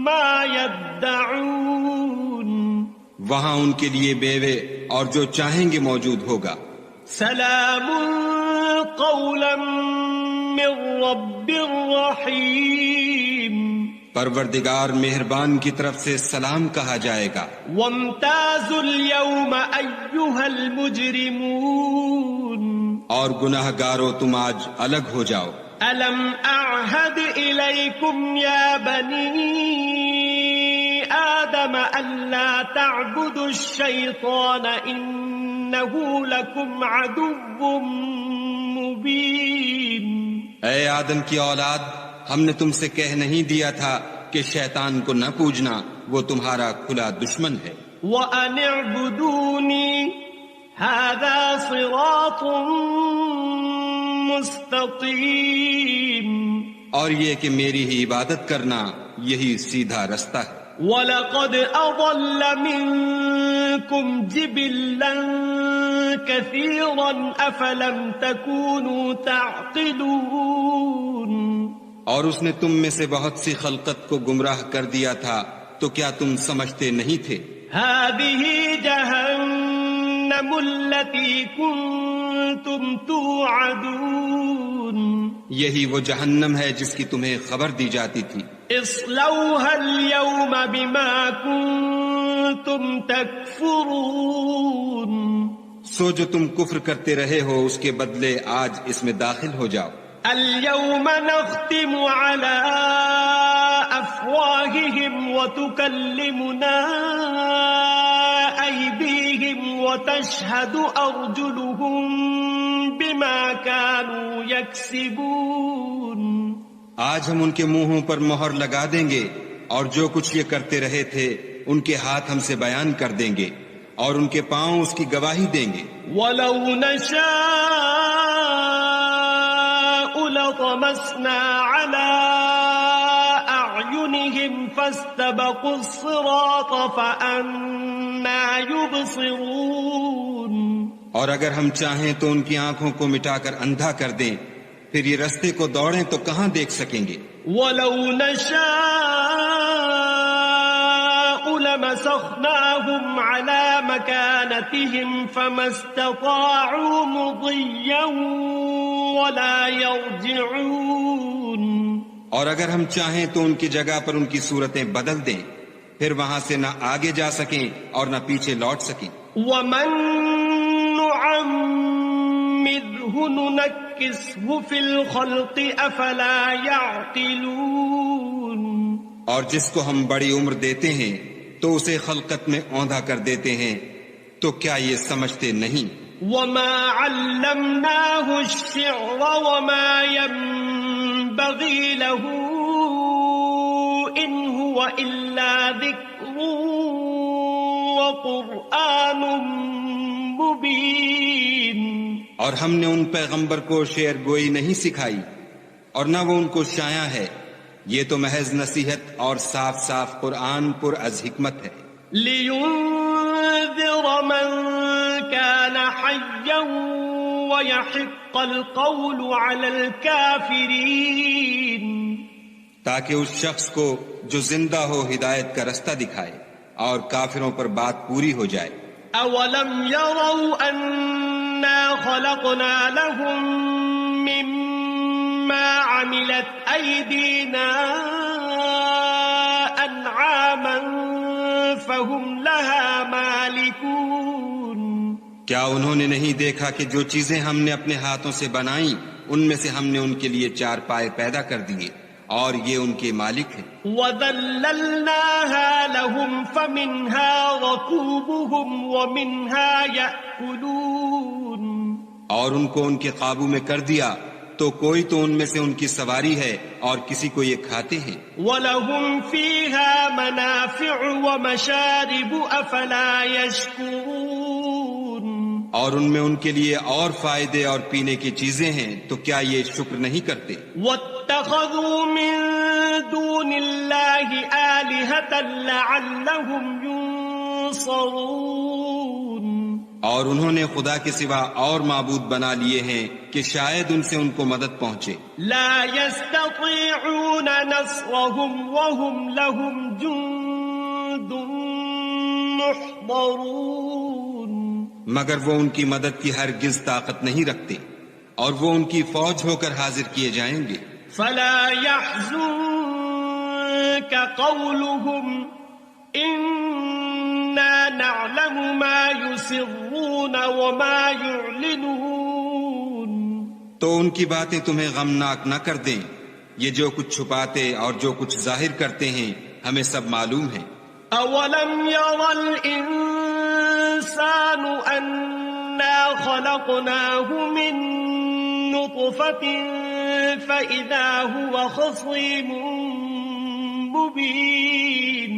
ما يدعون. وہاں ان کے لیے بیوے اور جو چاہیں گے موجود ہوگا. سلام قولا من رب رحیم. پروردگار مہربان کی طرف سے سلام کہا جائے گا. وامتازوا اليوم أيها المجرمون. اور گناہ گارو تم آج الگ ہو جاؤ. ألم أعهد إليكم يا بني آدم ألا تعبدوا الشيطان إنه لكم عدو مبين. اے آدم کی اولاد، ہم نے تم سے کہہ نہیں دیا تھا کہ شیطان کو نہ پوجنا، وہ تمہارا کھلا دشمن ہے. وَأَنِ اعْبُدُونِي هَذَا صِرَاطٌ مُسْتَقِيمٌ. اور یہ کہ میری ہی عبادت کرنا یہی سیدھا رستہ ہے. وَلَقَدْ أَضَلَّ مِنكُمْ جِبِلًّا كَثِيرًا أَفَلَمْ تَكُونُوا تَعْقِلُونَ. اور اس نے تم میں سے بہت سی خلقت کو گمراہ کر دیا تھا تو کیا تم سمجھتے نہیں تھے؟ هَذِهِ جَهَنَّمُ الَّتِي كُنتُمْ تُوعَدُونَ. یہی وہ جہنم ہے جس کی تمہیں خبر دی جاتی تھی. اصلوها اليوم بما كنتم تكفرون. سو جو تم کفر کرتے رہے ہو اس کے بدلے آج اس میں داخل ہو جاؤ. اليوم نختم على أفواههم وتكلمنا أيديهم وتشهد أرجلهم بما كانوا يكسبون. آج ہم ان کے منہوں پر مہر لگا دیں گے اور جو کچھ یہ کرتے رہے تھے ان کے ہاتھ ہم سے بیان کر دیں گے اور ان کے پاؤں اس کی گواہی دیں گے. وَلَوْ نَشَاءُ لَطَمَسْنَا عَلَىٰ أَعْيُنِهِمْ فَاسْتَبَقُوا الصِّرَاطَ فَأَنَّىٰ يُبْصِرُونَ. اور اگر ہم چاہیں تو ان کی آنکھوں کو مٹا کر اندھا کر دیں پھر یہ رستے کو دوڑیں تو کہاں دیکھ سکیں گے؟ وَلَوْ نَشَاءُ لَمَسَخْنَاهُمْ عَلَى مَكَانَتِهِمْ فَمَا اسْتَطَاعُوا مُضِيًّا وَلَا يَرْجِعُونَ. اور اگر ہم چاہیں تو ان کی جگہ پر ان کی صورتیں بدل دیں، پھر وہاں سے نہ آگے جا سکیں اور نہ پیچھے لوٹ سکیں. وَمَن نُعَمِّرْهُ نُنَكِّسْهُ فِي الْخَلْقِ أَفَلَا يَعْقِلُونَ. اور جس کو ہم بڑی عمر دیتے ہیں تو اسے خلقت میں اوندھا کر دیتے ہیں، تو کیا یہ سمجھتے نہیں؟ وَمَا عَلَّمْنَاهُ الشِّعْرَ وَمَا يَنبَغِي لَهُ إِنْ هُوَ إِلَّا ذِكْرٌ وَقُرْآنٌ مُبِينٌ. اور ہم نے ان پیغمبر کو شعر گوئی نہیں سکھائی اور نہ وہ ان کو شایع ہے، یہ تو محض نصیحت اور صاف صاف قرآن پر از حکمت ہے. لِيُنذِرَ مَن كَانَ حَيًّا وَيَحِقَّ الْقَوْلُ عَلَى الْكَافِرِينَ. تاکہ اس شخص کو جو زندہ ہو ہدایت کا رستہ دکھائے اور کافروں پر بات پوری ہو جائے. أَوَلَمْ يَرَوْا أَنَّا خَلَقْنَا لَهُم مِّمَّا عَمِلَتْ أَيْدِينَا أَنْعَامًا فَهُمْ لَهَا مَالِكُونَ. کیا انہوں نے نہیں دیکھا کہ جو چیزیں ہم نے اپنے ہاتھوں سے بنائیں ان میں سے ہم نے ان کے لیے چار پائے پیدا کر دیے اور یہ ان کے مالک ہیں. وَذَلَّلْنَاهَا لَهُمْ فَمِنْهَا رَكُوبُهُمْ وَمِنْهَا يَأْكُلُونَ. اور ان کو ان کے قابو میں کر دیا تو کوئی تو ان میں سے ان کی سواری ہے اور کسی کو یہ کھاتے ہیں. وَلَهُمْ فِيهَا مَنَافِعُ وَمَشَارِبُ أَفَلَا يَشْكُرُونَ. اور ان میں ان کے لیے اور فائدے اور پینے کی چیزیں ہیں تو کیا یہ شکر نہیں کرتے؟ وَاتَّخَذُوا مِن دُونِ اللَّهِ آلِهَةً لَعَلَّهُمْ يُنصَرُونَ. اور انہوں نے خدا کے سوا اور معبود بنا لیے ہیں کہ شاید ان سے ان کو مدد پہنچے. لا يستطيعون نصرهم وهم لهم جند محضرون. مگر وہ ان کی مدد کی ہرگز طاقت نہیں رکھتے اور وہ ان کی فوج ہو کر حاضر کیے جائیں گے. فلا يحزنك قولهم إنا نعلم ما يسرون وما يعلنون. تو ان کی باتیں تمہیں غمناک نہ کر دیں، یہ جو کچھ چھپاتے اور جو کچھ ظاہر کرتے ہیں ہمیں سب معلوم ہے. أولم ير الإنسان أنا خلقناه من نطفة فإذا هو خصيم مبين.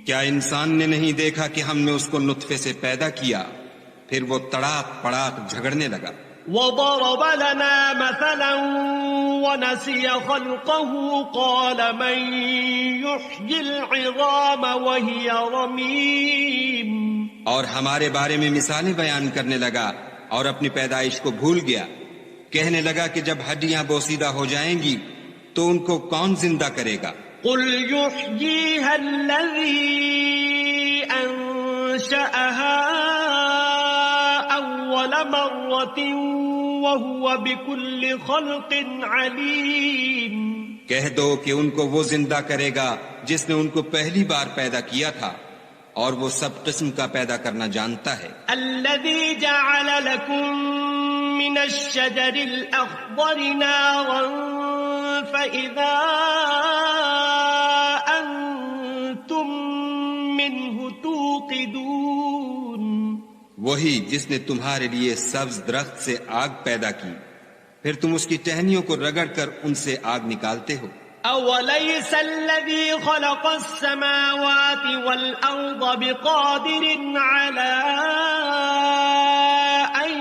کیا انسان نے نہیں دیکھا کہ ہم نے اس کو نطفے سے پیدا کیا پھر وہ تڑاک پڑاک جھگڑنے لگا. وضرب لنا مثلا ونسي خلقه قال من يحيي العظام وهي رميم. اور ہمارے بارے میں مثالیں بیان کرنے لگا اور اپنی پیدائش کو بھول گیا. کہنے لگا کہ جب ہڈیاں بوسیدہ ہو جائیں گی تو ان کو کون زندہ کرے گا؟ قل يحييها الذي أنشأها أول مرة وهو بكل خلق عليم. کہہ دو کہ ان کو وہ زندہ کرے گا جس نے ان کو پہلی بار پیدا کیا تھا اور وہ سب قسم کا پیدا کرنا جانتا ہے. الذي جعل لكم من الشجر الأخضر نارا فإذا أنتم منه توقدون. وہی جس نے تمہارے لیے سبز درخت سے آگ پیدا کی پھر تم اس کی ٹہنیوں کو رگڑ کر ان سے آگ نکالتے ہو. أوليس الذي خلق السماوات والأرض بقادر على أن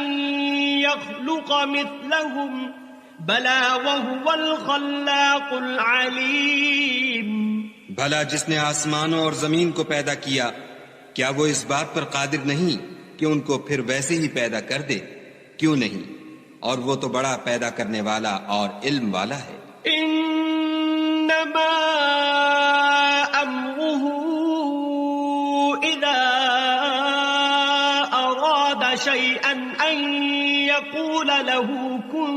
يخلق مثلهم بلى وهو الخلاق العليم. بھلا جس نے آسمانوں اور زمین کو پیدا کیا کیا وہ اس بات پر قادر نہیں کہ ان کو پھر ویسے ہی پیدا کر دے؟ کیوں نہیں، اور وہ تو بڑا پیدا کرنے والا اور علم والا ہے. انما امره اذا اراد شيئا ان يقول له كن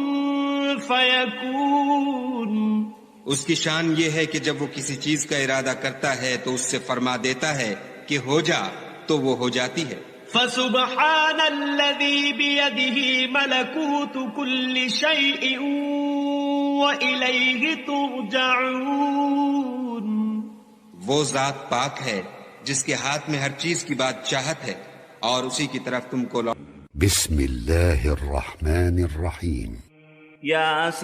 فيكون. اس کی شان یہ ہے کہ جب وہ کسی چیز کا ارادہ کرتا ہے تو اس سے فرما دیتا ہے کہ ہو جا، تو وہ ہو جاتی ہے. فسبحان الذي بيده ملكوت كل شيء وإليه ترجعون. وہ ذات پاک ہے جس کے ہاتھ میں ہر چیز کی بادشاہت ہے اور اسی کی طرف تم کو بسم اللہ الرحمن الرحیم. یاسین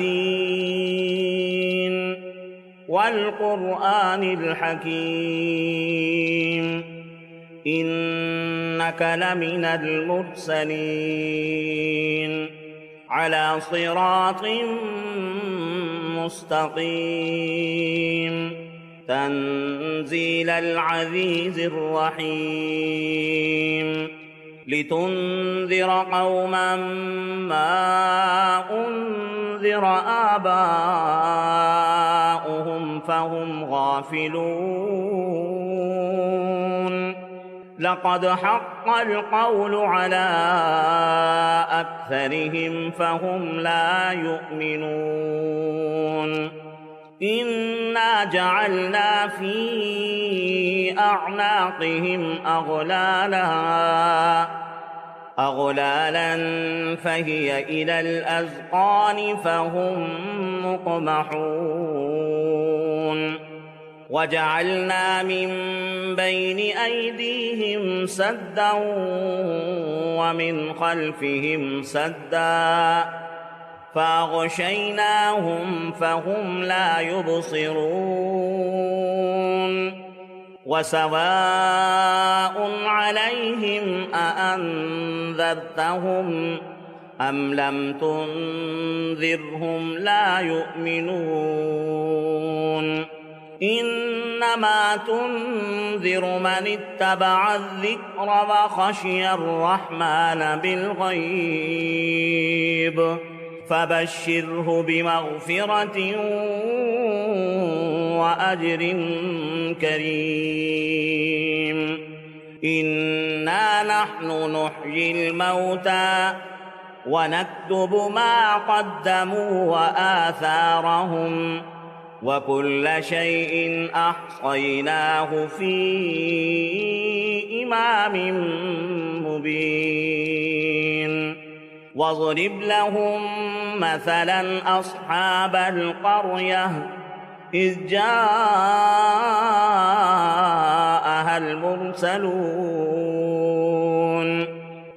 والقرآن الحکیم إنك لمن المرسلين على صراط مستقيم تنزيل العزيز الرحيم لتنذر قوما ما أنذر آباؤهم فهم غافلون لقد حق القول على أكثرهم فهم لا يؤمنون إنا جعلنا في أعناقهم أغلالا فهي إلى الأذقان فهم مقمحون وجعلنا من بين أيديهم سدا ومن خلفهم سدا فأغشيناهم فهم لا يبصرون وسواء عليهم أأنذرتهم أم لم تنذرهم لا يؤمنون إنما تنذر من اتبع الذكر وخشي الرحمن بالغيب فبشره بمغفرة وأجر كريم إنا نحن نحيي الموتى ونكتب ما قدموا وآثارهم وكل شيء أحصيناه في إمام مبين واضرب لهم مثلا أصحاب القرية إذ جاءها المرسلون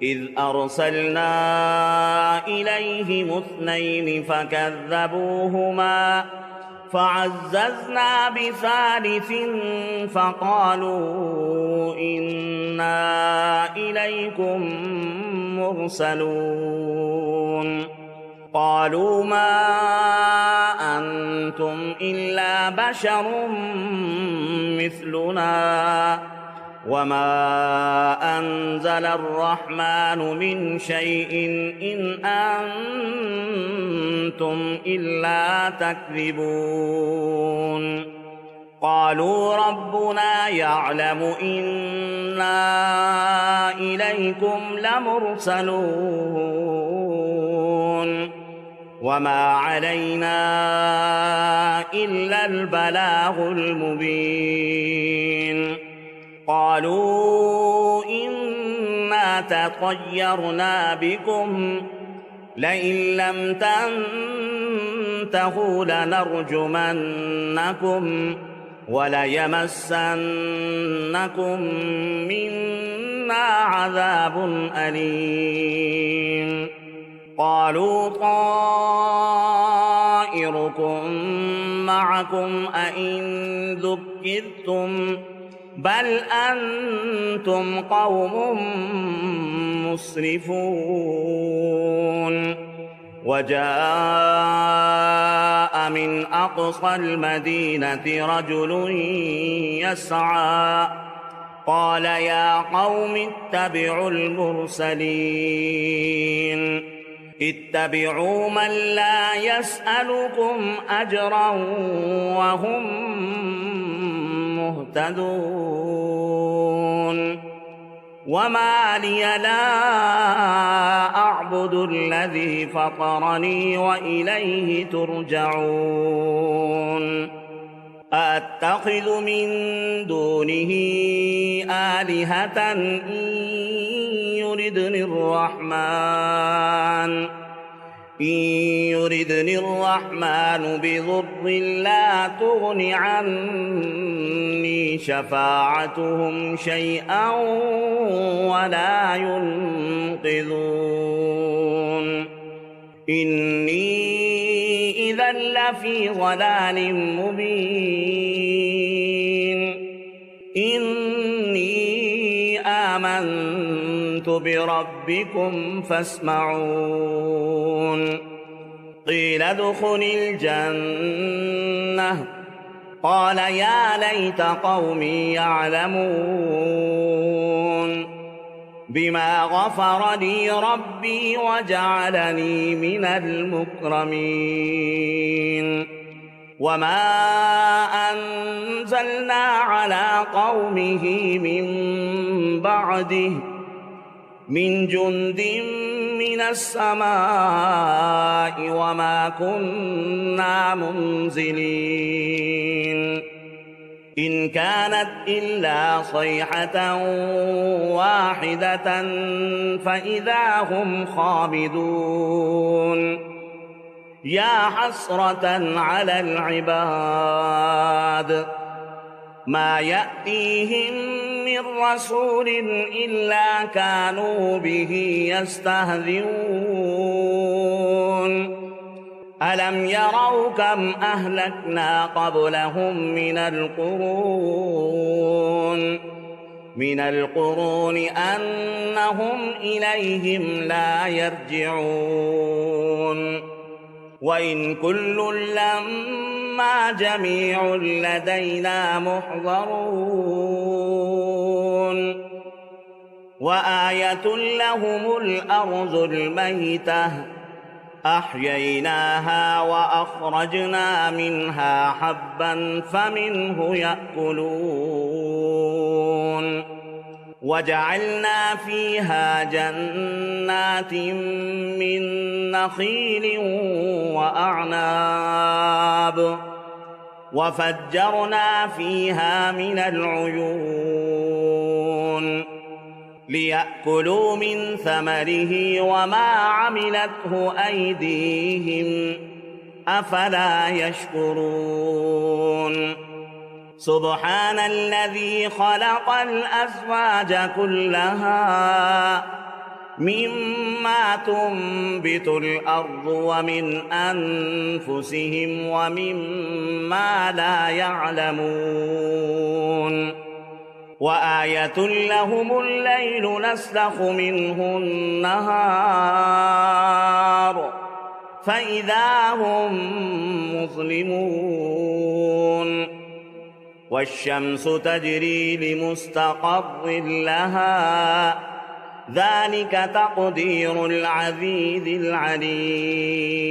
إذ أرسلنا إليهم 2 فكذبوهما فعززنا بثالث فقالوا إنا إليكم مرسلون قالوا ما أنتم إلا بشر مثلنا وما أنزل الرحمن من شيء إن أنتم إلا تكذبون قالوا ربنا يعلم إنا إليكم لمرسلون وما علينا إلا البلاغ المبين قالوا إنا تطيرنا بكم لئن لم تنتهوا لنرجمنكم وليمسنكم منا عذاب أليم قالوا طائركم معكم أئن ذكرتم بل أنتم قوم مسرفون وجاء من أقصى المدينة رجل يسعى قال يا قوم اتبعوا المرسلين اتبعوا من لا يسألكم أجرا وهم مهتدون وما لي لا أعبد الذي فطرني وإليه ترجعون أأتخذ من دونه آلهة إن يردني الرحمن بضر لا تغن عني شفاعتهم شيئا ولا ينقذون إني إذا لفي ضلال مبين إني آمنت بربكم فاسمعون قيل ادخل الجنة قال يا ليت قومي يعلمون بما غفر لي ربي وجعلني من المكرمين وما أنزلنا على قومه من بعده من جند من السماء وما كنا منزلين إن كانت إلا صيحة واحدة فإذا هم خامدون يا حسرة على العباد ما يأتيهم من رسول إلا كانوا به يستهزئون ألم يروا كم أهلكنا قبلهم من القرون أنهم إليهم لا يرجعون وإن كل لما جميع لدينا محضرون وآية لهم الأرض الميتة أحييناها وأخرجنا منها حبا فمنه يأكلون وجعلنا فيها جنات من نخيل وأعناب وفجرنا فيها من العيون ليأكلوا من ثمره وما عملته أيديهم أفلا يشكرون سبحان الذي خلق الأزواج كلها مما تنبت الأرض ومن أنفسهم ومما لا يعلمون وآية لهم الليل نسلخ منه النهار فإذا هم مظلمون والشمس تجري لمستقر لها ذلك تقدير العزيز العليم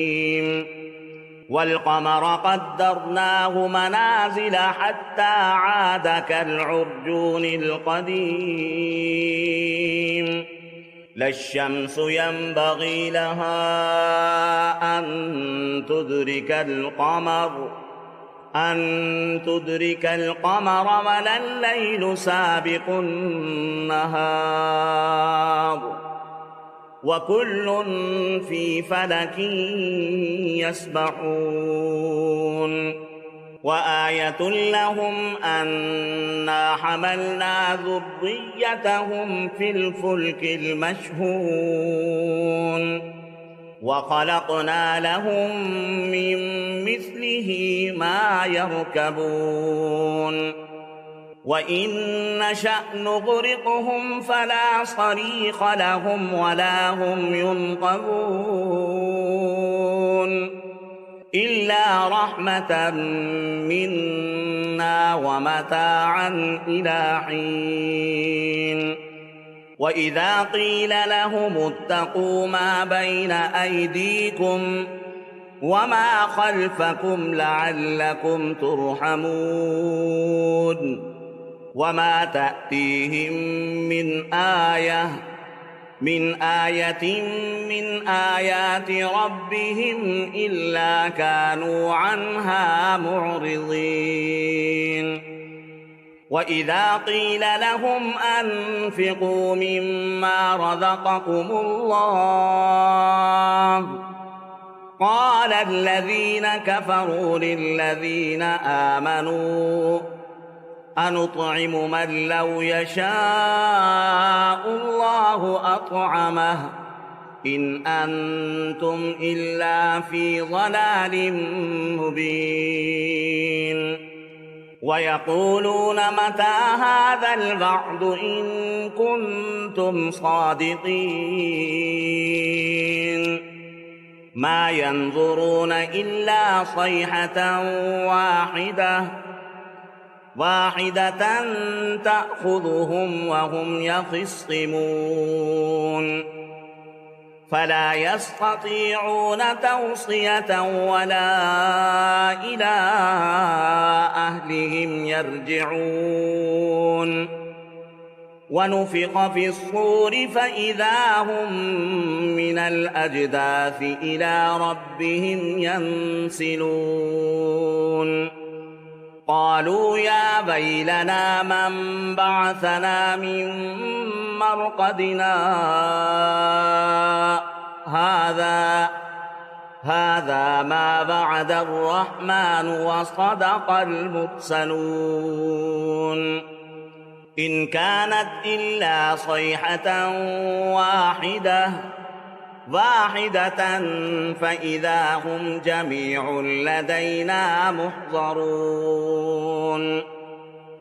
والقمر قدرناه منازل حتى عاد كالعرجون القديم لا الشمس ينبغي لها أن تدرك القمر ولا الليل سابق النهار وكل في فلك يسبحون وآية لهم أنا حملنا ذريتهم في الفلك المشحون وخلقنا لهم من مثله ما يركبون وإن نشأ نغرقهم فلا صريخ لهم ولا هم ينقذون إلا رحمة منا ومتاعا إلى حين وَإِذَا قِيلَ لَهُمُ اتَّقُوا مَا بَيْنَ أَيْدِيكُمْ وَمَا خَلْفَكُمْ لَعَلَّكُمْ تُرْحَمُونَ وَمَا تَأْتِيهِمْ من آية من آيات ربهم إلا كانوا عنها معرضين وإذا قيل لهم أنفقوا مما رزقكم الله قال الذين كفروا للذين آمنوا أنطعم من لو يشاء الله أطعمه إن أنتم إلا في ضلال مبين ويقولون متى هذا الوعد إن كنتم صادقين ما ينظرون إلا صيحة واحدة تأخذهم وهم يخصمون فلا يستطيعون توصية ولا إلى أهلهم يرجعون ونفخ في الصور فإذا هم من الأجداث إلى ربهم ينسلون قالوا يا ويلنا من بعثنا من مرقدنا هذا ما وعد الرحمن وصدق المرسلون إن كانت إلا صيحة واحدة فإذا هم جميع لدينا محضرون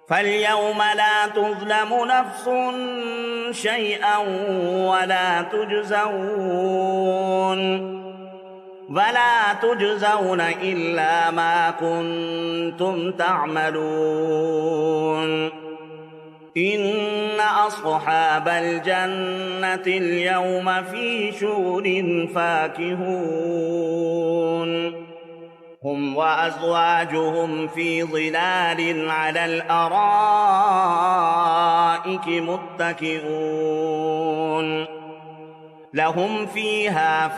فاليوم لا تظلم نفس شيئا ولا تجزون إلا ما كنتم تعملون إن أصحاب الجنة اليوم في شغل فاكهون هم وأزواجهم في ظلال على الأرائك متكئون لهم فيها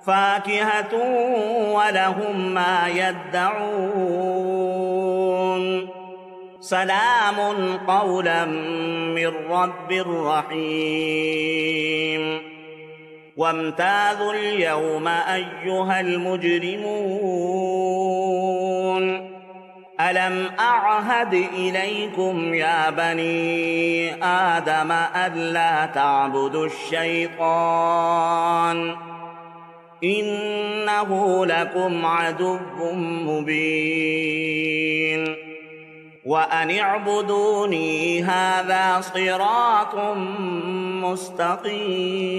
فاكهة ولهم ما يدعون سلام قولا من رب رحيم وامتازوا اليوم أيها المجرمون ألم أعهد إليكم يا بني آدم ألا تعبدوا الشيطان إنه لكم عدو مبين وأن اعبدوني هذا صراط مستقيم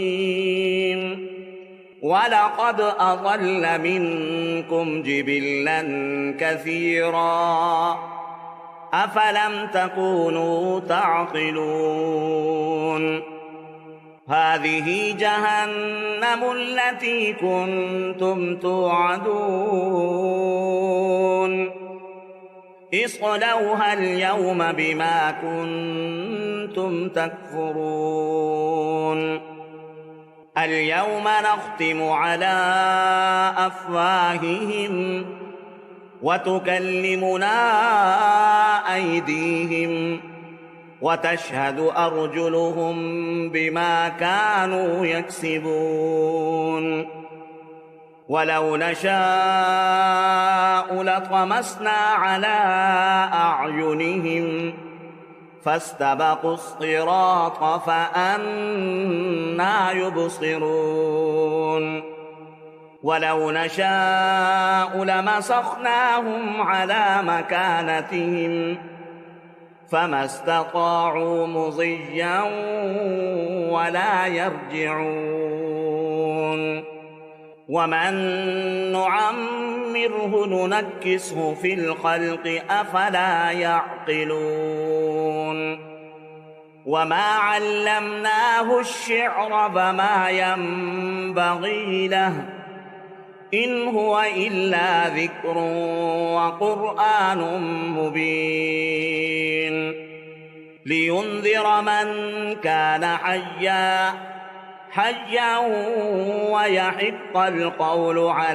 ولقد أضل منكم جبلا كثيرا أفلم تكونوا تعقلون هذه جهنم التي كنتم توعدون اصلوها اليوم بما كنتم تكفرون اليوم نختم على أفواههم وتكلمنا أيديهم وتشهد أرجلهم بما كانوا يكسبون ولو نشاء لطمسنا على أعينهم فاستبقوا الصراط فأنى يبصرون ولو نشاء لمسخناهم على مكانتهم فما استطاعوا مضيا ولا يرجعون ومن نعمره ننكسه في الخلق أفلا يعقلون وما علمناه الشعر وما ينبغي له إن هو إلا ذكر وقرآن مبين لينذر من كان حيا ويحق القول عليه